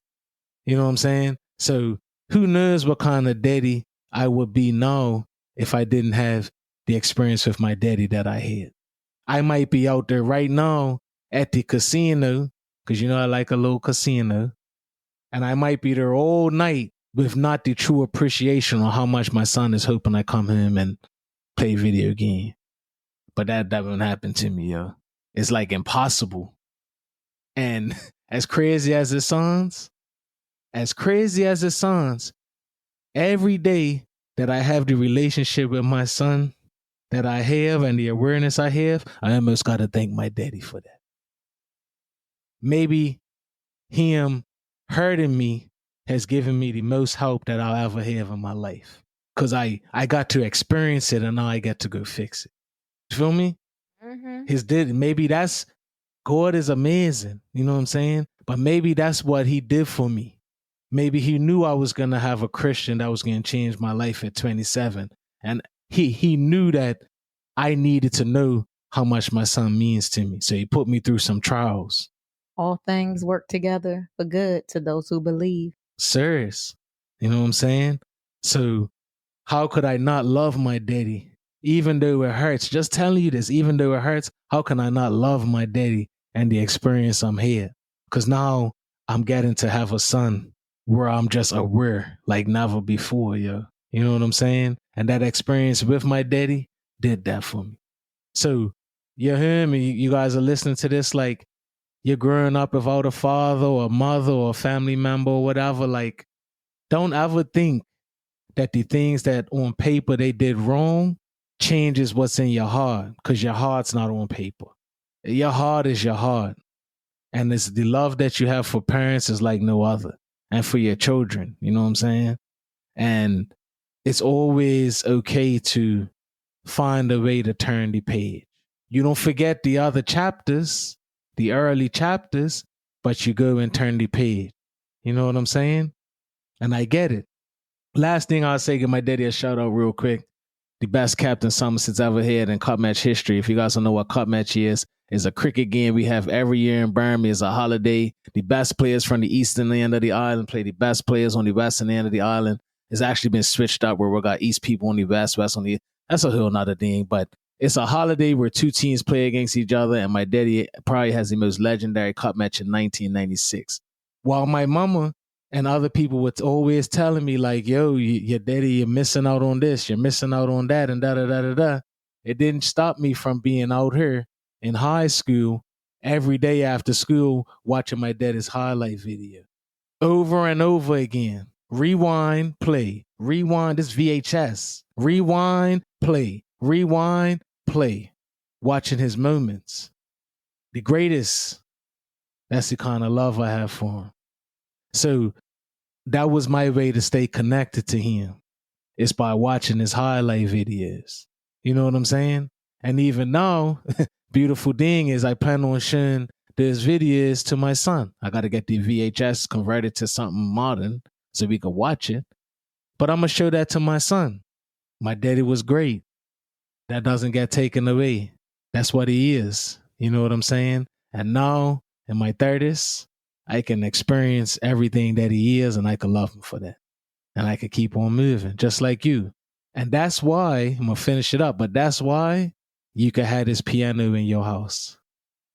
You know what I'm saying? So who knows what kind of daddy I would be now if I didn't have the experience with my daddy that I had. I might be out there right now at the casino, because you know I like a little casino, and I might be there all night with not the true appreciation on how much my son is hoping I come home and play video game. But that won't happen to me, yo. It's like impossible. And as crazy as it sounds, every day that I have the relationship with my son that I have and the awareness I have, I almost got to thank my daddy for that. Maybe him hurting me has given me the most hope that I'll ever have in my life. Because I got to experience it and now I get to go fix it. You feel me? Mm-hmm. Maybe that's, God is amazing. You know what I'm saying? But maybe that's what he did for me. Maybe he knew I was going to have a Christian that was going to change my life at 27. And he knew that I needed to know how much my son means to me. So he put me through some trials. All things work together for good to those who believe. Serious. You know what I'm saying? So how could I not love my daddy? Even though it hurts, just telling you this, even though it hurts, how can I not love my daddy and the experience I'm here? Because now I'm getting to have a son where I'm just aware like never before, yo. You know what I'm saying? And that experience with my daddy did that for me. So you hear me? You guys are listening to this like you're growing up without a father or a mother or a family member or whatever. Like, don't ever think that the things that on paper they did wrong changes what's in your heart, because your heart's not on paper. Your heart is your heart. And it's the love that you have for parents is like no other. And for your children, you know what I'm saying? And it's always okay to find a way to turn the page. You don't forget the other chapters, the early chapters, but you go and turn the page. You know what I'm saying? And I get it. Last thing I'll say, give my daddy a shout out real quick. The best captain Somerset's ever had in cup match history. If you guys don't know what cup match is a cricket game we have every year in Birmingham. It's a holiday. The best players from the eastern end of the island play the best players on the western end of the island. It's actually been switched up where we got east people on the west on the. That's a whole nother thing, but it's a holiday where two teams play against each other, and my daddy probably has the most legendary cup match in 1996. While my mama and other people were always telling me, like, yo, your daddy, you're missing out on this, you're missing out on that, and da-da-da-da-da. It didn't stop me from being out here in high school every day after school watching my daddy's highlight video. Over and over again. Rewind, play. Rewind, this VHS. Rewind, play. Rewind, play. Watching his moments. The greatest. That's the kind of love I have for him. So that was my way to stay connected to him. It's by watching his highlight videos. You know what I'm saying? And even now, beautiful thing is I plan on showing those videos to my son. I got to get the VHS converted to something modern so we can watch it. But I'm going to show that to my son. My daddy was great. That doesn't get taken away. That's what he is. You know what I'm saying? And now, in my 30s, I can experience everything that he is, and I can love him for that. And I can keep on moving, just like you. And that's why, I'm going to finish it up, but that's why you can have this piano in your house.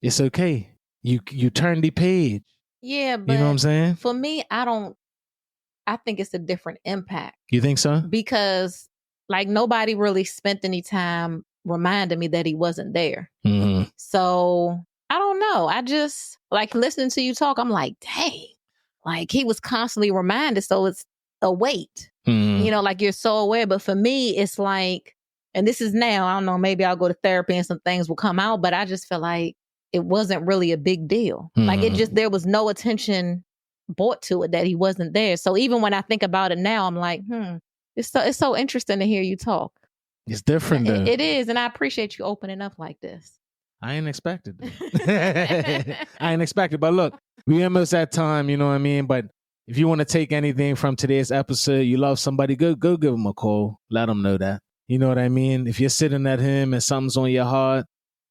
It's okay. You turn the page. Yeah, but you know what I'm saying? For me, I think it's a different impact. You think so? Because like nobody really spent any time reminding me that he wasn't there. Mm-hmm. So I don't know. I just like listening to you talk. I'm like, dang, like he was constantly reminded. So it's a weight, you know, like you're so aware. But for me, it's like, and this is now, I don't know, maybe I'll go to therapy and some things will come out, but I just feel like it wasn't really a big deal. Like it just, there was no attention brought to it that he wasn't there. So even when I think about it now, I'm like, it's so interesting to hear you talk. It's different though. It is. And I appreciate you opening up like this. I ain't expected. I ain't expected. But look, we almost at time, you know what I mean? But if you want to take anything from today's episode, you love somebody, go give them a call. Let them know that. You know what I mean? If you're sitting at him and something's on your heart,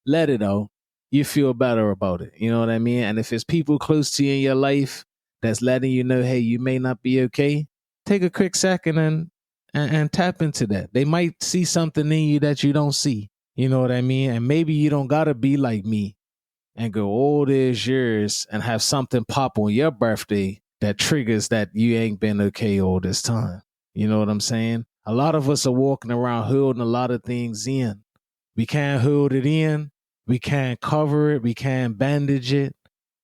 let it out. You feel better about it. You know what I mean? And if it's people close to you in your life that's letting you know, hey, you may not be okay, take a quick second and tap into that. They might see something in you that you don't see. You know what I mean? And maybe you don't got to be like me and go all these years and have something pop on your birthday that triggers that you ain't been okay all this time. You know what I'm saying? A lot of us are walking around holding a lot of things in. We can't hold it in. We can't cover it. We can't bandage it.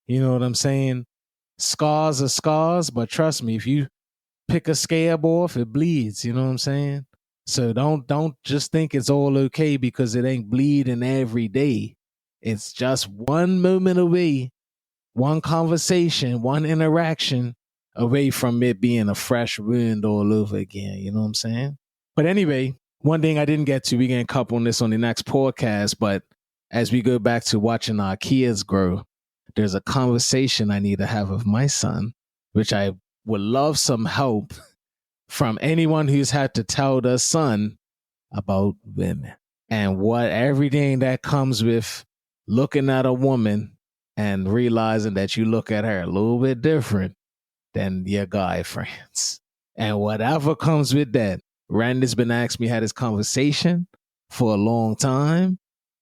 You know what I'm saying? Scars are scars, but trust me, if you pick a scab off, it bleeds. You know what I'm saying? So don't just think it's all okay because it ain't bleeding every day. It's just one moment away, one conversation, one interaction away from it being a fresh wound all over again. You know what I'm saying? But anyway, one thing I didn't get to, we can couple on this on the next podcast, but as we go back to watching our kids grow, there's a conversation I need to have with my son, which I would love some help from anyone who's had to tell their son about women and what everything that comes with looking at a woman and realizing that you look at her a little bit different than your guy friends. And whatever comes with that. Randy's been asking me had this conversation for a long time.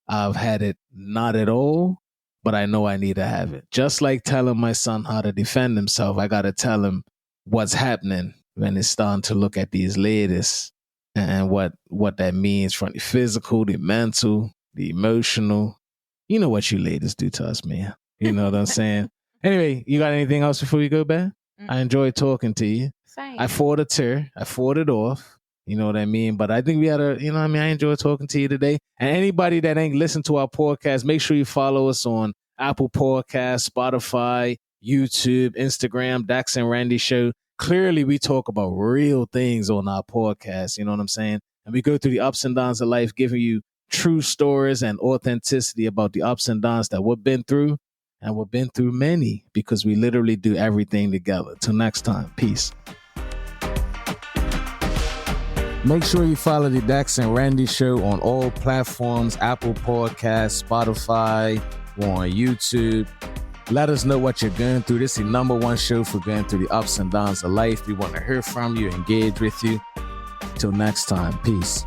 I've had it not at all, but I know I need to have it. Just like telling my son how to defend himself, I got to tell him what's happening when it's starting to look at these ladies and what that means from the physical, the mental, the emotional. You know what you ladies do to us, man. You know what I'm saying? Anyway, you got anything else before we go back? I enjoyed talking to you. Same. I fought a tear. I fought it off. You know what I mean? But I think we had you know what I mean? I enjoyed talking to you today. And anybody that ain't listened to our podcast, make sure you follow us on Apple Podcasts, Spotify, YouTube, Instagram, Dex and Randi Show. Clearly, we talk about real things on our podcast. You know what I'm saying? And we go through the ups and downs of life, giving you true stories and authenticity about the ups and downs that we've been through. And we've been through many because we literally do everything together. Till next time, peace. Make sure you follow the Dex and Randi Show on all platforms, Apple Podcasts, Spotify, or on YouTube. Let us know what you're going through. This is the #1 show for going through the ups and downs of life. We want to hear from you, engage with you. Till next time, peace.